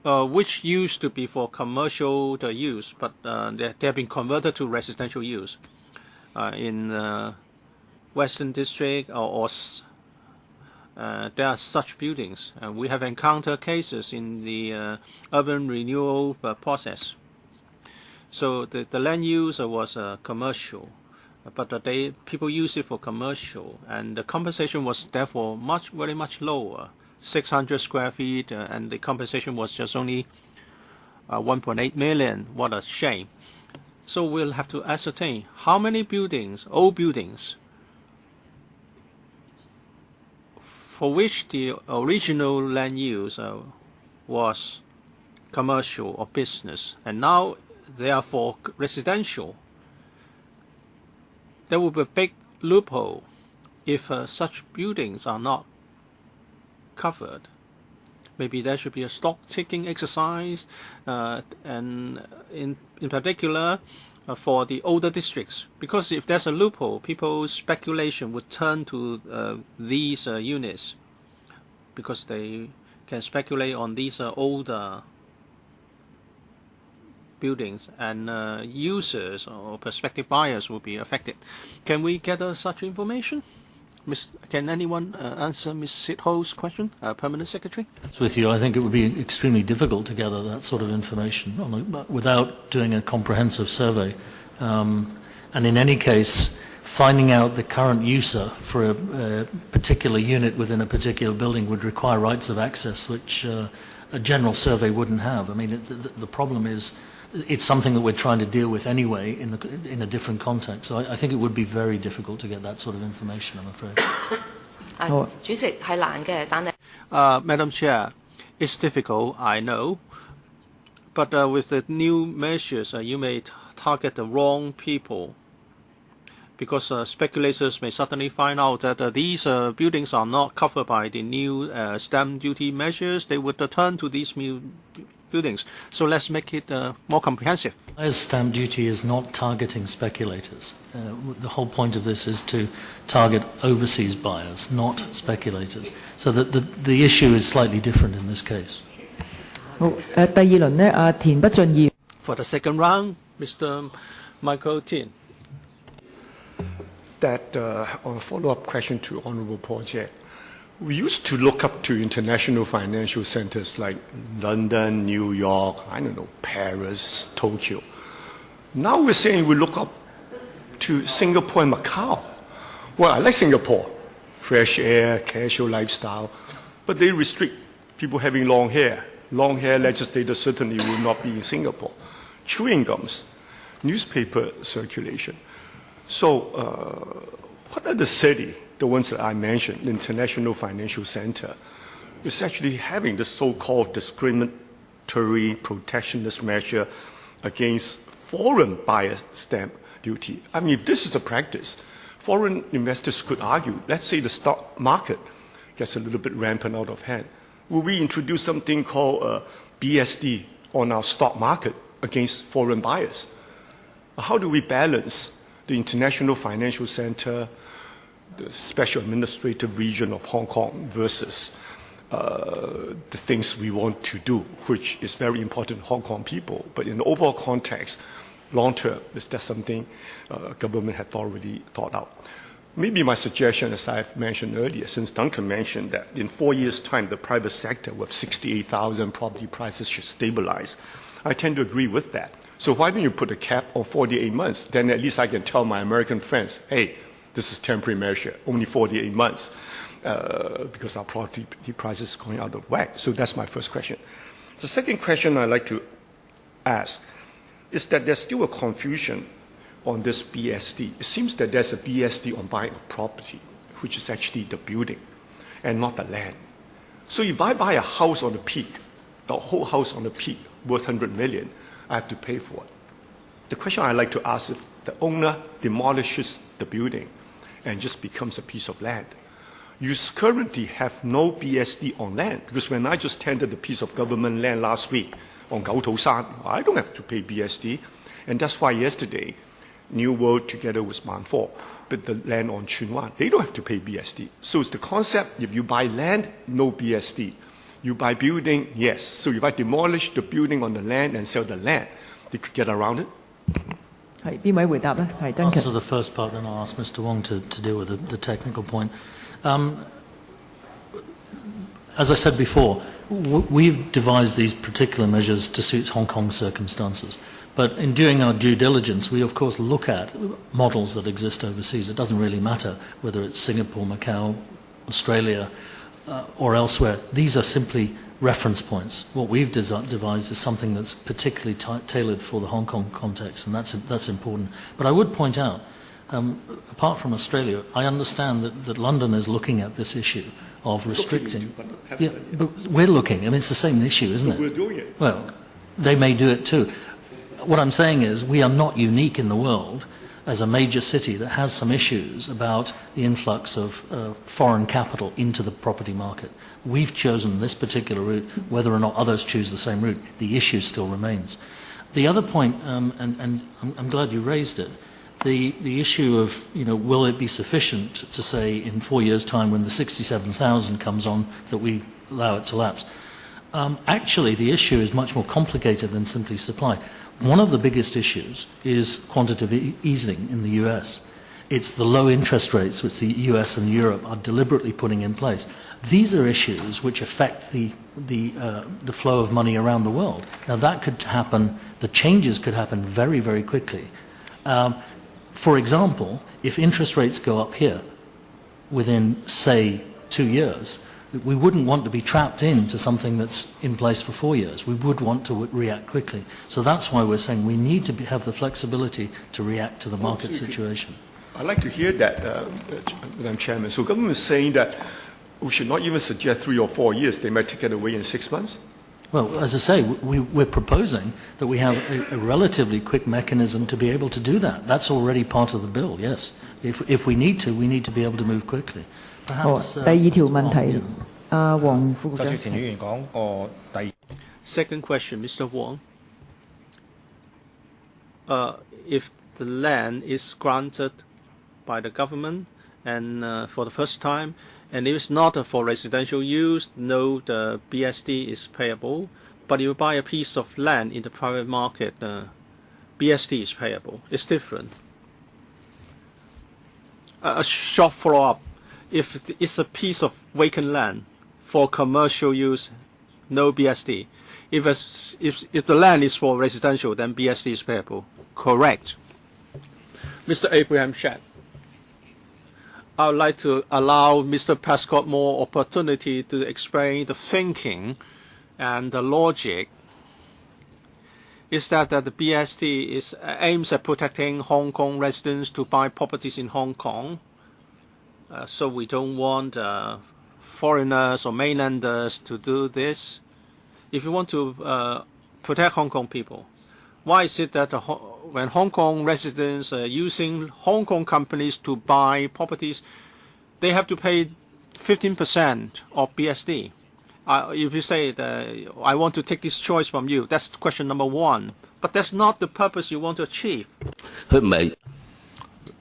which used to be for commercial use, but they have been converted to residential use in Western District there are such buildings. We have encountered cases in the urban renewal process. So the land use was commercial, but people use it for commercial, and the compensation was therefore very much lower, 600 square feet, and the compensation was just only 1.8 million. What a shame. So we'll have to ascertain how many buildings, old buildings, for which the original land use was commercial or business, and now they are for residential. There will be a big loophole if such buildings are not covered. Maybe there should be a stock-taking exercise, and in particular for the older districts, because if there's a loophole, people's speculation would turn to these units, because they can speculate on these older buildings, and users or prospective buyers will be affected. Can we get such information? Can anyone answer Ms. Sitho's question, Permanent Secretary?
That's with you. I think it would be extremely difficult to gather that sort of information without doing a comprehensive survey. And in any case, finding out the current user for a particular unit within a particular building would require rights of access, which a general survey wouldn't have. I mean, the problem is it's something that we're trying to deal with anyway in a different context. So I think it would be very difficult to get that sort of information, I'm afraid.
Madam Chair, it's difficult, I know. But with the new measures, you may target the wrong people, because speculators may suddenly find out that these buildings are not covered by the new stamp duty measures. They would turn to these new buildings. So let's make it more comprehensive.
Stamp duty is not targeting speculators. The whole point of this is to target overseas buyers, not speculators. So that the issue is slightly different in this case.
For the second round, Mr. Michael Tien.
That on a follow-up question to Honourable Paul Jie, we used to look up to international financial centers like London, New York, I don't know, Paris, Tokyo. Now we're saying we look up to Singapore and Macau. Well, I like Singapore. Fresh air, casual lifestyle. But they restrict people having long hair. Long hair legislators certainly will not be in Singapore. Chewing gums, newspaper circulation. So what are the city, the ones that I mentioned, the International Financial Center, is actually having the so-called discriminatory protectionist measure against foreign buyer stamp duty. I mean, if this is a practice, foreign investors could argue, let's say the stock market gets a little bit rampant out of hand. Will we introduce something called BSD on our stock market against foreign buyers? How do we balance the International Financial Center, the Special Administrative Region of Hong Kong versus the things we want to do, which is very important to Hong Kong people, but in the overall context, long term, is that something government had already thought out? Maybe my suggestion, as I've mentioned earlier, since Duncan mentioned that in 4 years' time, the private sector with 68,000 property prices should stabilize, I tend to agree with that. So why don't you put a cap on 48 months? Then at least I can tell my American friends, hey, this is temporary measure, only 48 months. Because our property prices is going out of whack. So that's my first question. The second question I'd like to ask is that there's still a confusion on this BSD. It seems that there's a BSD on buying a property, which is actually the building and not the land. So if I buy a house on the peak, the whole house on the peak worth 100 million, I have to pay for it. The question I'd like to ask is if the owner demolishes the building and just becomes a piece of land. You currently have no BSD on land, because when I just tendered a piece of government land last week on Gao Tou Shan, I don't have to pay BSD. And that's why yesterday, New World together with Manfor, but the land on Chun Wan, they don't have to pay BSD. So it's the concept, if you buy land, no BSD. You buy building, yes. So if I demolish the building on the land and sell the land, they could get around it.
係邊位回答呢？係 Duncan。
Answer the first part, then I'll ask Mr. Wong to deal with the technical point. As I said before, we've devised these particular measures to suit Hong Kong circumstances. But in doing our due diligence, we of course look at models that exist overseas. It doesn't really matter whether it's Singapore, Macau, Australia, or elsewhere. These are simply reference points. What we've devised is something that's particularly tailored for the Hong Kong context, and that's important. But I would point out, apart from Australia, I understand that London is looking at this issue of restricting. Yeah, but we're looking. I mean, it's the same issue, isn't it?
We're doing it.
Well, they may do it too. What I'm saying is we are not unique in the world as a major city that has some issues about the influx of foreign capital into the property market. We've chosen this particular route. Whether or not others choose the same route, the issue still remains. The other point, and I'm glad you raised it, the issue of, will it be sufficient to say in 4 years' time when the 67,000 comes on that we allow it to lapse? Actually, the issue is much more complicated than simply supply. One of the biggest issues is quantitative easing in the US. It's the low interest rates which the US and Europe are deliberately putting in place. These are issues which affect the flow of money around the world. Now that could happen, the changes could happen very, very quickly. For example, if interest rates go up here within, say, 2 years, we wouldn't want to be trapped into something that's in place for 4 years. We would want to react quickly. So that's why we're saying we need to have the flexibility to react to the market situation.
I'd like to hear that, Madam Chairman. So government is saying that we should not even suggest 3 or 4 years. They might take it away in 6 months?
Well, as I say, we're proposing that we have a relatively quick mechanism to be able to do that. That's already part of the bill, yes. If we need to be able to move quickly.
好，第二條問題，黃副局長。
就田議員講個第
Second question, Mr. Wong. If the land is granted by the government and for the first time, and if it's not for residential use, no, the BSD is payable. But if you buy a piece of land in the private market, BSD is payable. It's different. A short follow-up. If it's a piece of vacant land for commercial use, no BSD. If the land is for residential, then BSD is payable. Correct. Mr. Abraham Shat. I would like to allow Mr. Prescott more opportunity to explain the thinking and the logic. Is that the BSD aims at protecting Hong Kong residents to buy properties in Hong Kong, so we don't want foreigners or mainlanders to do this. If you want to protect Hong Kong people, why is it that when Hong Kong residents are using Hong Kong companies to buy properties, they have to pay 15% of BSD? If you say that I want to take this choice from you, that's question number one. But that's not the purpose you want to achieve.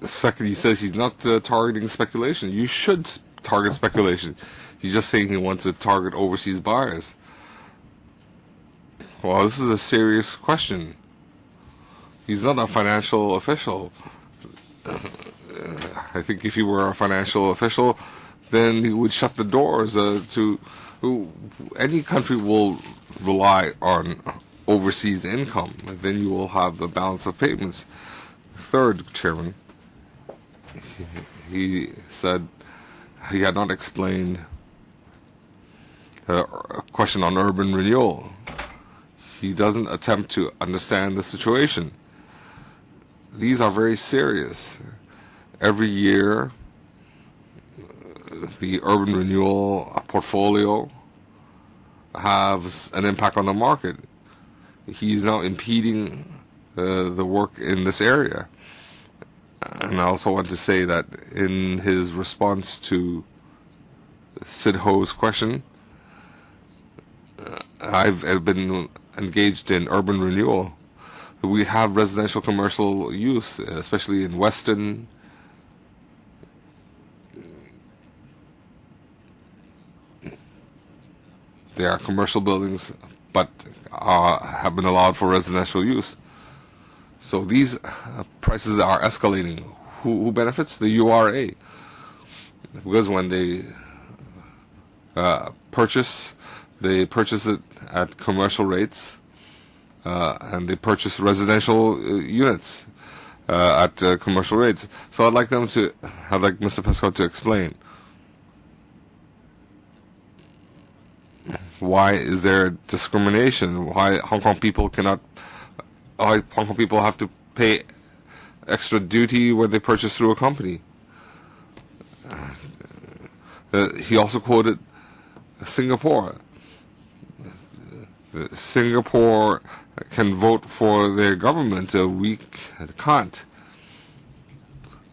Second, he says he's not targeting speculation. You should target speculation. He's just saying he wants to target overseas buyers. Well, this is a serious question. He's not a financial official. I think if he were a financial official, then he would shut the doors to... Any country will rely on overseas income, and then you will have a balance of payments. Third, Chairman, he said he had not explained a question on urban renewal. He doesn't attempt to understand the situation. These are very serious. Every year, the urban renewal portfolio has an impact on the market. He's now impeding the work in this area. And I also want to say that in his response to Sid Ho's question, I've been engaged in urban renewal. We have residential commercial use, especially in Weston. They are commercial buildings, but have been allowed for residential use. So these prices are escalating. Who benefits? The URA. Because when they purchase it at commercial rates, and they purchase residential units at commercial rates. So I'd like Mr. Prescott to explain. Why is there discrimination? Why Hong Kong people have to pay extra duty when they purchase through a company? He also quoted Singapore. Singapore can vote for their government. We can't.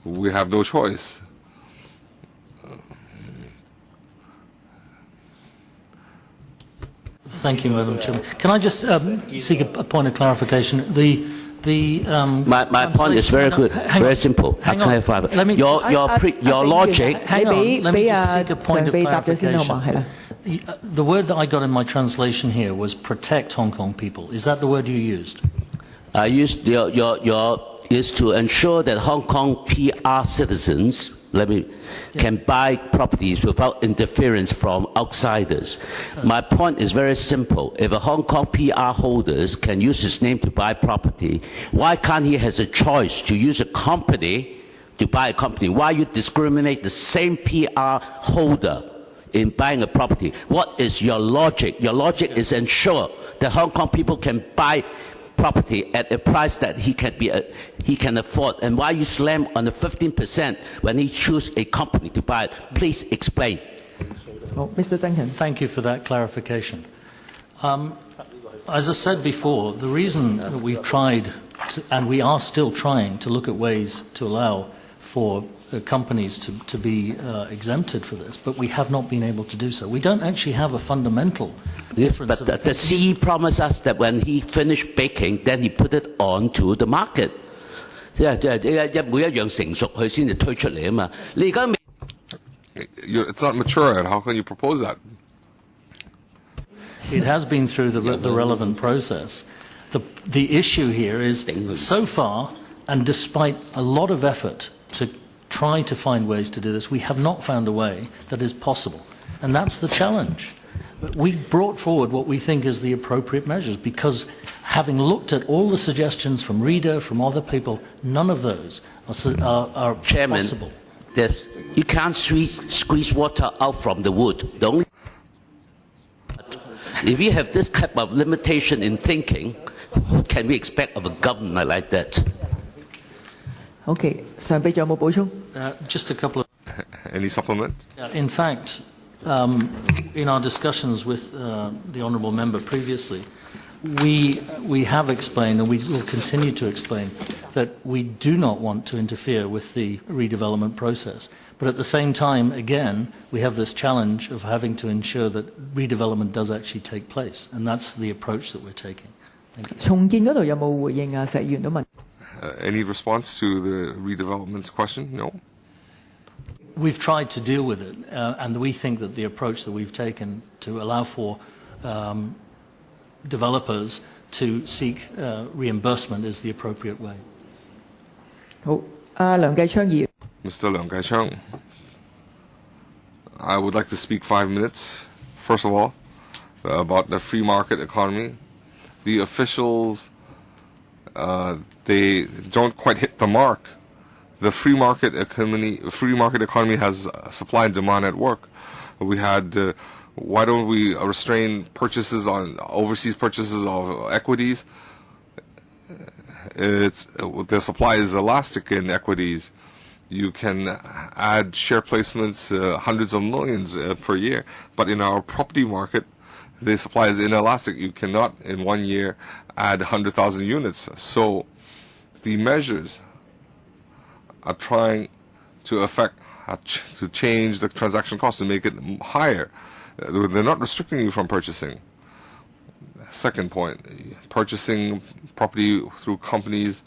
We have no choice.
Thank you, Madam Chairman. Can I just seek a point of clarification?
My point is very good, very simple.
Hang on. Let me
your logic.
Hang on. Let me just seek a point of clarification. The word that I got in my translation here was protect Hong Kong people. Is that the word you used?
I used is to ensure that Hong Kong PR citizens can buy properties without interference from outsiders. My point is very simple. If a Hong Kong PR holder can use his name to buy property, why can't he have a choice to use a company to buy a company? Why you discriminate the same PR holder in buying a property? What is your logic? Your logic is ensure that Hong Kong people can buy property at a price that he can afford. And why you slam on the 15% when he choose a company to buy it? Please explain.
Oh, Mr. Duncan.
Thank you for that clarification. As I said before, the reason that we've tried and we are still trying to look at ways to allow for companies to be exempted for this, but we have not been able to do so. We don't actually have a fundamental difference.
But the CE promised us that when he finished baking, then he put it on to the market.
It's not mature yet. How can you propose that?
It has been through the relevant process. The issue here is, so far, and despite a lot of effort to try to find ways to do this, we have not found a way that is possible. And that's the challenge. We brought forward what we think is the appropriate measures, because having looked at all the suggestions from Reader, from other people, none of those are possible.
You can't squeeze water out from the wood. The only if you have this type of limitation in thinking, what can we expect of a government like that?
OK， 上臂仲有冇補充？
Just a couple of.
Any supplement?
In fact, in our discussions with the honourable member previously, we have explained, and we will continue to explain, that we do not want to interfere with the redevelopment process. But at the same time, again, we have this challenge of having to ensure that redevelopment does actually take place, and that's the approach that we're taking. Thank you.
重建嗰度有冇回應啊？石議員都問。
Any response to the redevelopment question? No.
We've tried to deal with it, and we think that the approach that we've taken to allow for developers to seek reimbursement is the appropriate way.
好，梁繼昌議員。
Mr. Leung Kai-cheung, I would like to speak 5 minutes. First of all, about the free market economy. The officials, they don't quite hit the mark. The free market economy has supply and demand at work. We had, why don't we restrain purchases on overseas purchases of equities? The supply is elastic in equities. You can add share placements hundreds of millions per year, but in our property market, the supply is inelastic. You cannot in 1 year add 100,000 units. So the measures are trying to change the transaction cost to make it higher. They're not restricting you from purchasing. Second point, purchasing property through companies.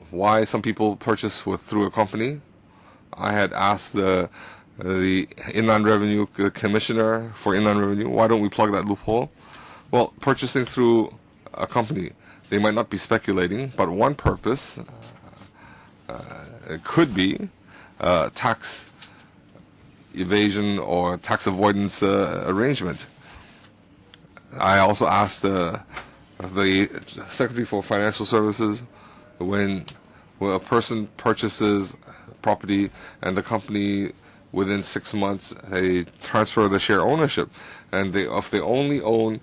Why some people purchase through a company? I had asked the Inland Revenue Commissioner for Inland Revenue, why don't we plug that loophole? Well, purchasing through a company, they might not be speculating, but one purpose it could be tax evasion or tax avoidance arrangement. I also asked the Secretary for Financial Services, when a person purchases property and the company within 6 months they transfer the share ownership, and if they only own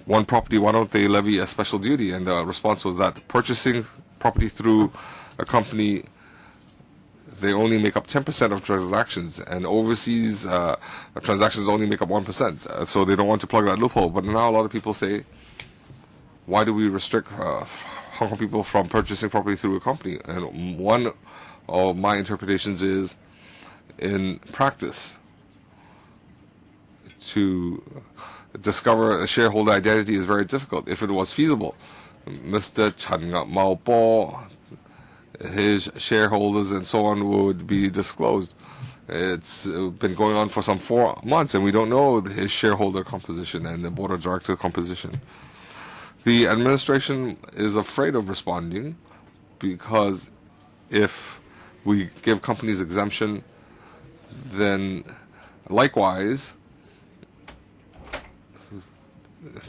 one property, why don't they levy a special duty? And the response was that purchasing property through a company, they only make up 10% of transactions, and overseas transactions only make up 1%. So they don't want to plug that loophole. But now a lot of people say, why do we restrict Hong Kong people from purchasing property through a company? And one of my interpretations is, in practice, to discover a shareholder identity is very difficult. If it was feasible, Mr. Chen Mao Bo, his shareholders and so on would be disclosed. It's been going on for some 4 months, and we don't know his shareholder composition and the board of director composition. The administration is afraid of responding because if we give companies exemption, then likewise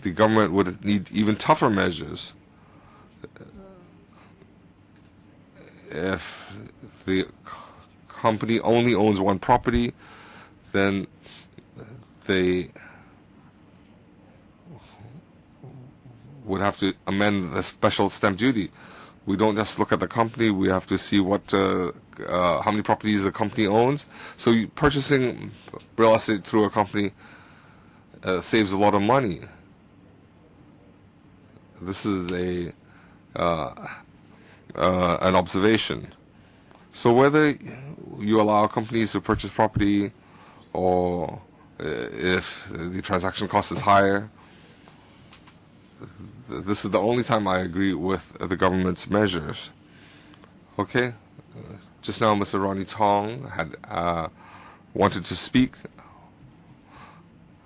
the government would need even tougher measures. If the company only owns one property, then they would have to amend the special stamp duty. We don't just look at the company, we have to see what how many properties the company owns. So purchasing real estate through a company saves a lot of money. This is an observation. So whether you allow companies to purchase property or if the transaction cost is higher, this is the only time I agree with the government's measures. Okay? Just now Mr. Ronnie Tong had wanted to speak.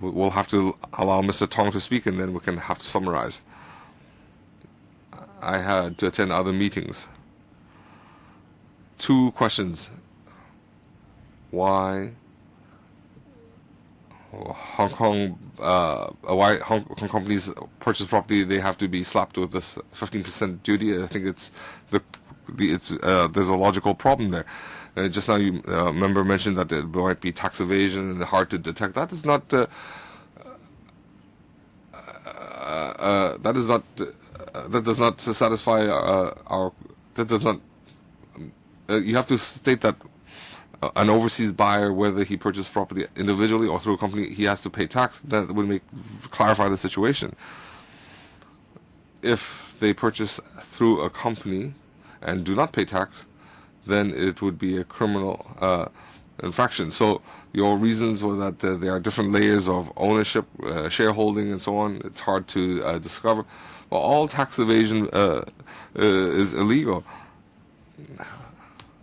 We'll have to allow Mr. Tong to speak, and then we can have to summarize. I had to attend other meetings. 2 questions. Why
Hong Kong companies purchase property, they have to be slapped with this 15% duty. I think there's a logical problem there. Just now, you member mentioned that there might be tax evasion and hard to detect. That is not. That does not satisfy our. That does not. You have to state that an overseas buyer, whether he purchased property individually or through a company, he has to pay tax. That would clarify the situation. If they purchase through a company and do not pay tax, then it would be a criminal infraction. So your reasons were that there are different layers of ownership, shareholding, and so on. It's hard to discover. Well, all tax evasion is illegal.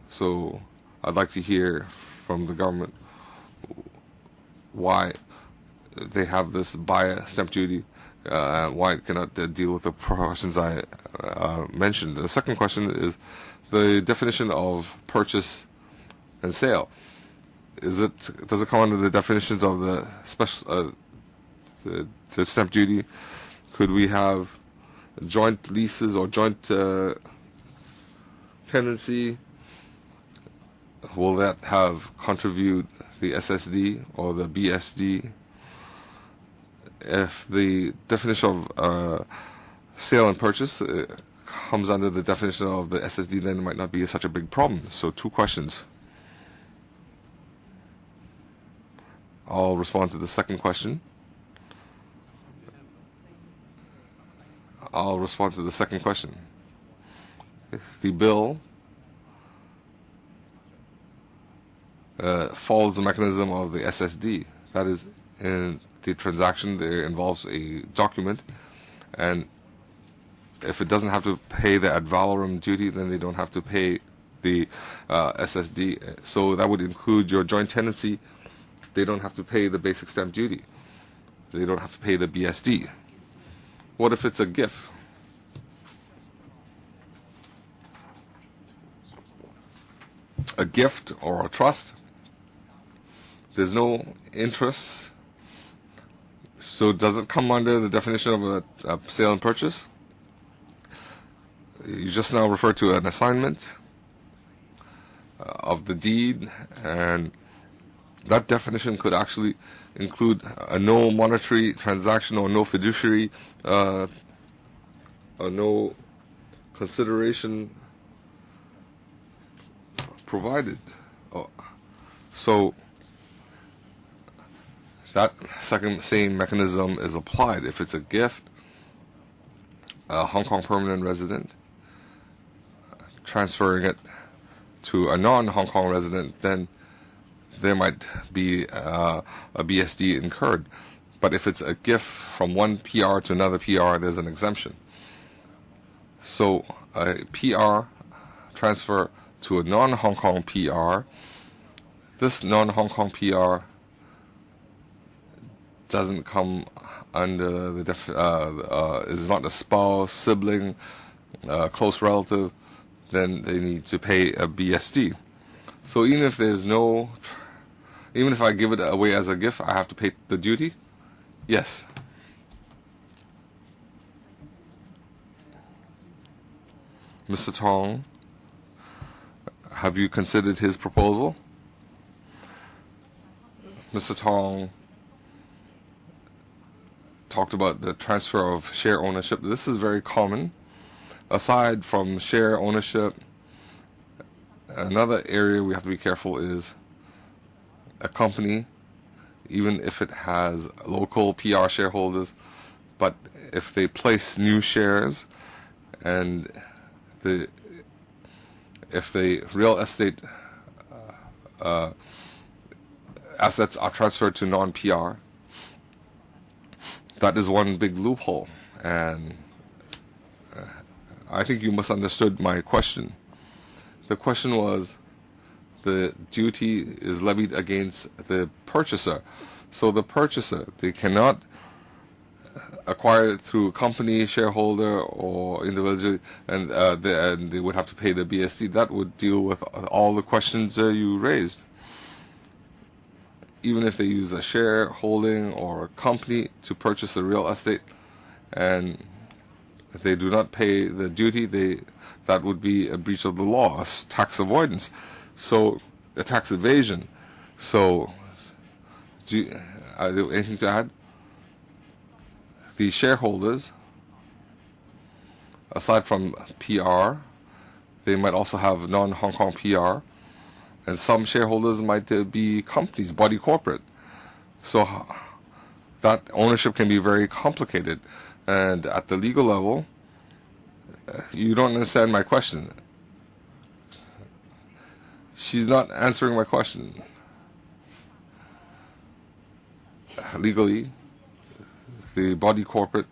So I'd like to hear from the government why they have this buyer stamp duty, why it cannot deal with the proportions I mentioned. The second question is the definition of purchase and sale. Does it come under the definitions of the special the stamp duty? Could we have joint leases or joint tenancy? Will that have contribute the SSD or the BSD? If the definition of sale and purchase comes under the definition of the SSD, then it might not be such a big problem. So 2 questions. I'll respond to the second question. If the bill follows the mechanism of the SSD, that is, in the transaction there involves a document, and if it doesn't have to pay the ad valorem duty, then they don't have to pay the SSD. So that would include your joint tenancy. They don't have to pay the basic stamp duty. They don't have to pay the BSD. What if it's a gift? A gift or a trust, there's no interest. So does it come under the definition of a sale and purchase? You just now referred to an assignment of the deed, and that definition could actually include a no monetary transaction or no fiduciary, or no consideration provided. So that same mechanism is applied. If it's a gift, a Hong Kong permanent resident transferring it to a non-Hong Kong resident, then there might be a BSD incurred. But if it's a gift from one PR to another PR, there's an exemption. So a PR transfer to a non-Hong Kong PR, this non-Hong Kong PR doesn't come under the is not a spouse, sibling, close relative, then they need to pay a BSD. So even if there's no, even if I give it away as a gift, I have to pay the duty? Yes. Mr. Tong, have you considered his proposal? Mr. Tong talked about the transfer of share ownership. This is very common. Aside from share ownership, another area we have to be careful is a company, even if it has local PR shareholders, but if they place new shares and if the real estate assets are transferred to non-PR, that is one big loophole. And I think you misunderstood my question. The question was, the duty is levied against the purchaser. So the purchaser, they cannot acquire it through a company, shareholder, or individually, and they would have to pay the BSD. That would deal with all the questions you raised. even if they use a shareholding or a company to purchase the real estate, and if they do not pay the duty, that would be a breach of the law, tax avoidance, so a tax evasion. So, are there anything to add? The shareholders, aside from PR, they might also have non-Hong Kong PR, and some shareholders might be companies, body corporate. So that ownership can be very complicated. And at the legal level, you don't understand my question. She's not answering my question. Legally, the body corporate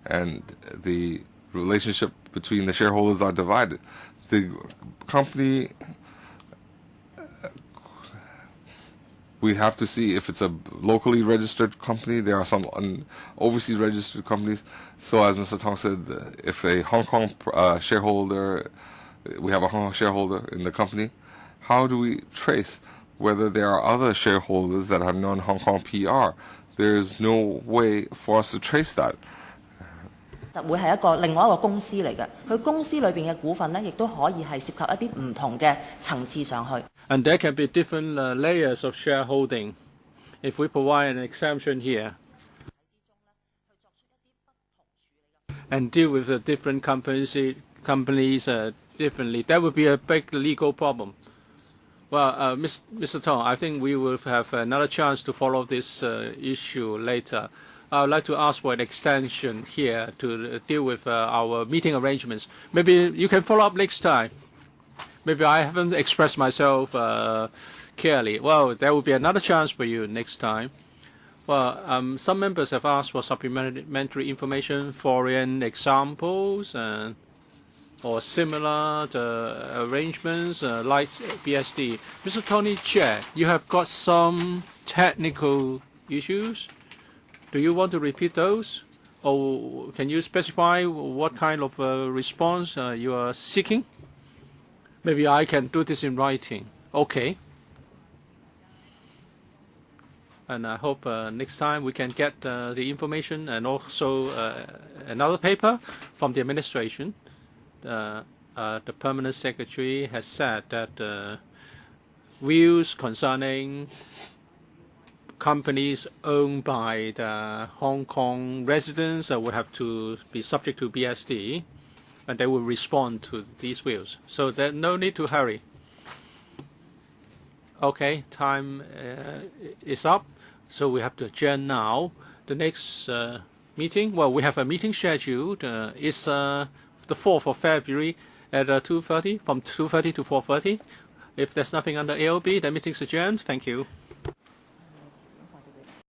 and the relationship between the shareholders are divided. The company, we have to see if it's a locally registered company. There are some overseas registered companies. So as Mr. Tong said, if a Hong Kong shareholder, we have a Hong Kong shareholder in the company, how do we trace whether there are other shareholders that have non-Hong Kong PR? There's no way for us to trace that.
就會係另外一個公司嚟嘅，佢公司裏邊嘅股份咧，亦都可以係涉及一啲唔同嘅層次上去。
And there can be different layers of shareholding. If we provide an exemption here and deal with the different companies differently, that would be a big legal problem. Well, Mr. Tong, I think we will have another chance to follow this issue later. I would like to ask for an extension here to deal with our meeting arrangements. Maybe you can follow up next time. Maybe I haven't expressed myself clearly. Well, there will be another chance for you next time. Well, some members have asked for supplementary information, foreign examples, or similar arrangements like BSD. Mr. Tony Che, you have got some technical issues. Do you want to repeat those? Or can you specify what kind of response you are seeking? Maybe I can do this in writing. Okay. And I hope next time we can get the information and also another paper from the administration. The permanent secretary has said that views concerning companies owned by the Hong Kong residents would have to be subject to BSD, and they will respond to these views. So there's no need to hurry. Okay, time is up, so we have to adjourn now. The next meeting, well, we have a meeting scheduled. It's the 4th of February at 2:30, from 2:30 to 4:30. If there's nothing under AOB, the meeting's adjourned. Thank you.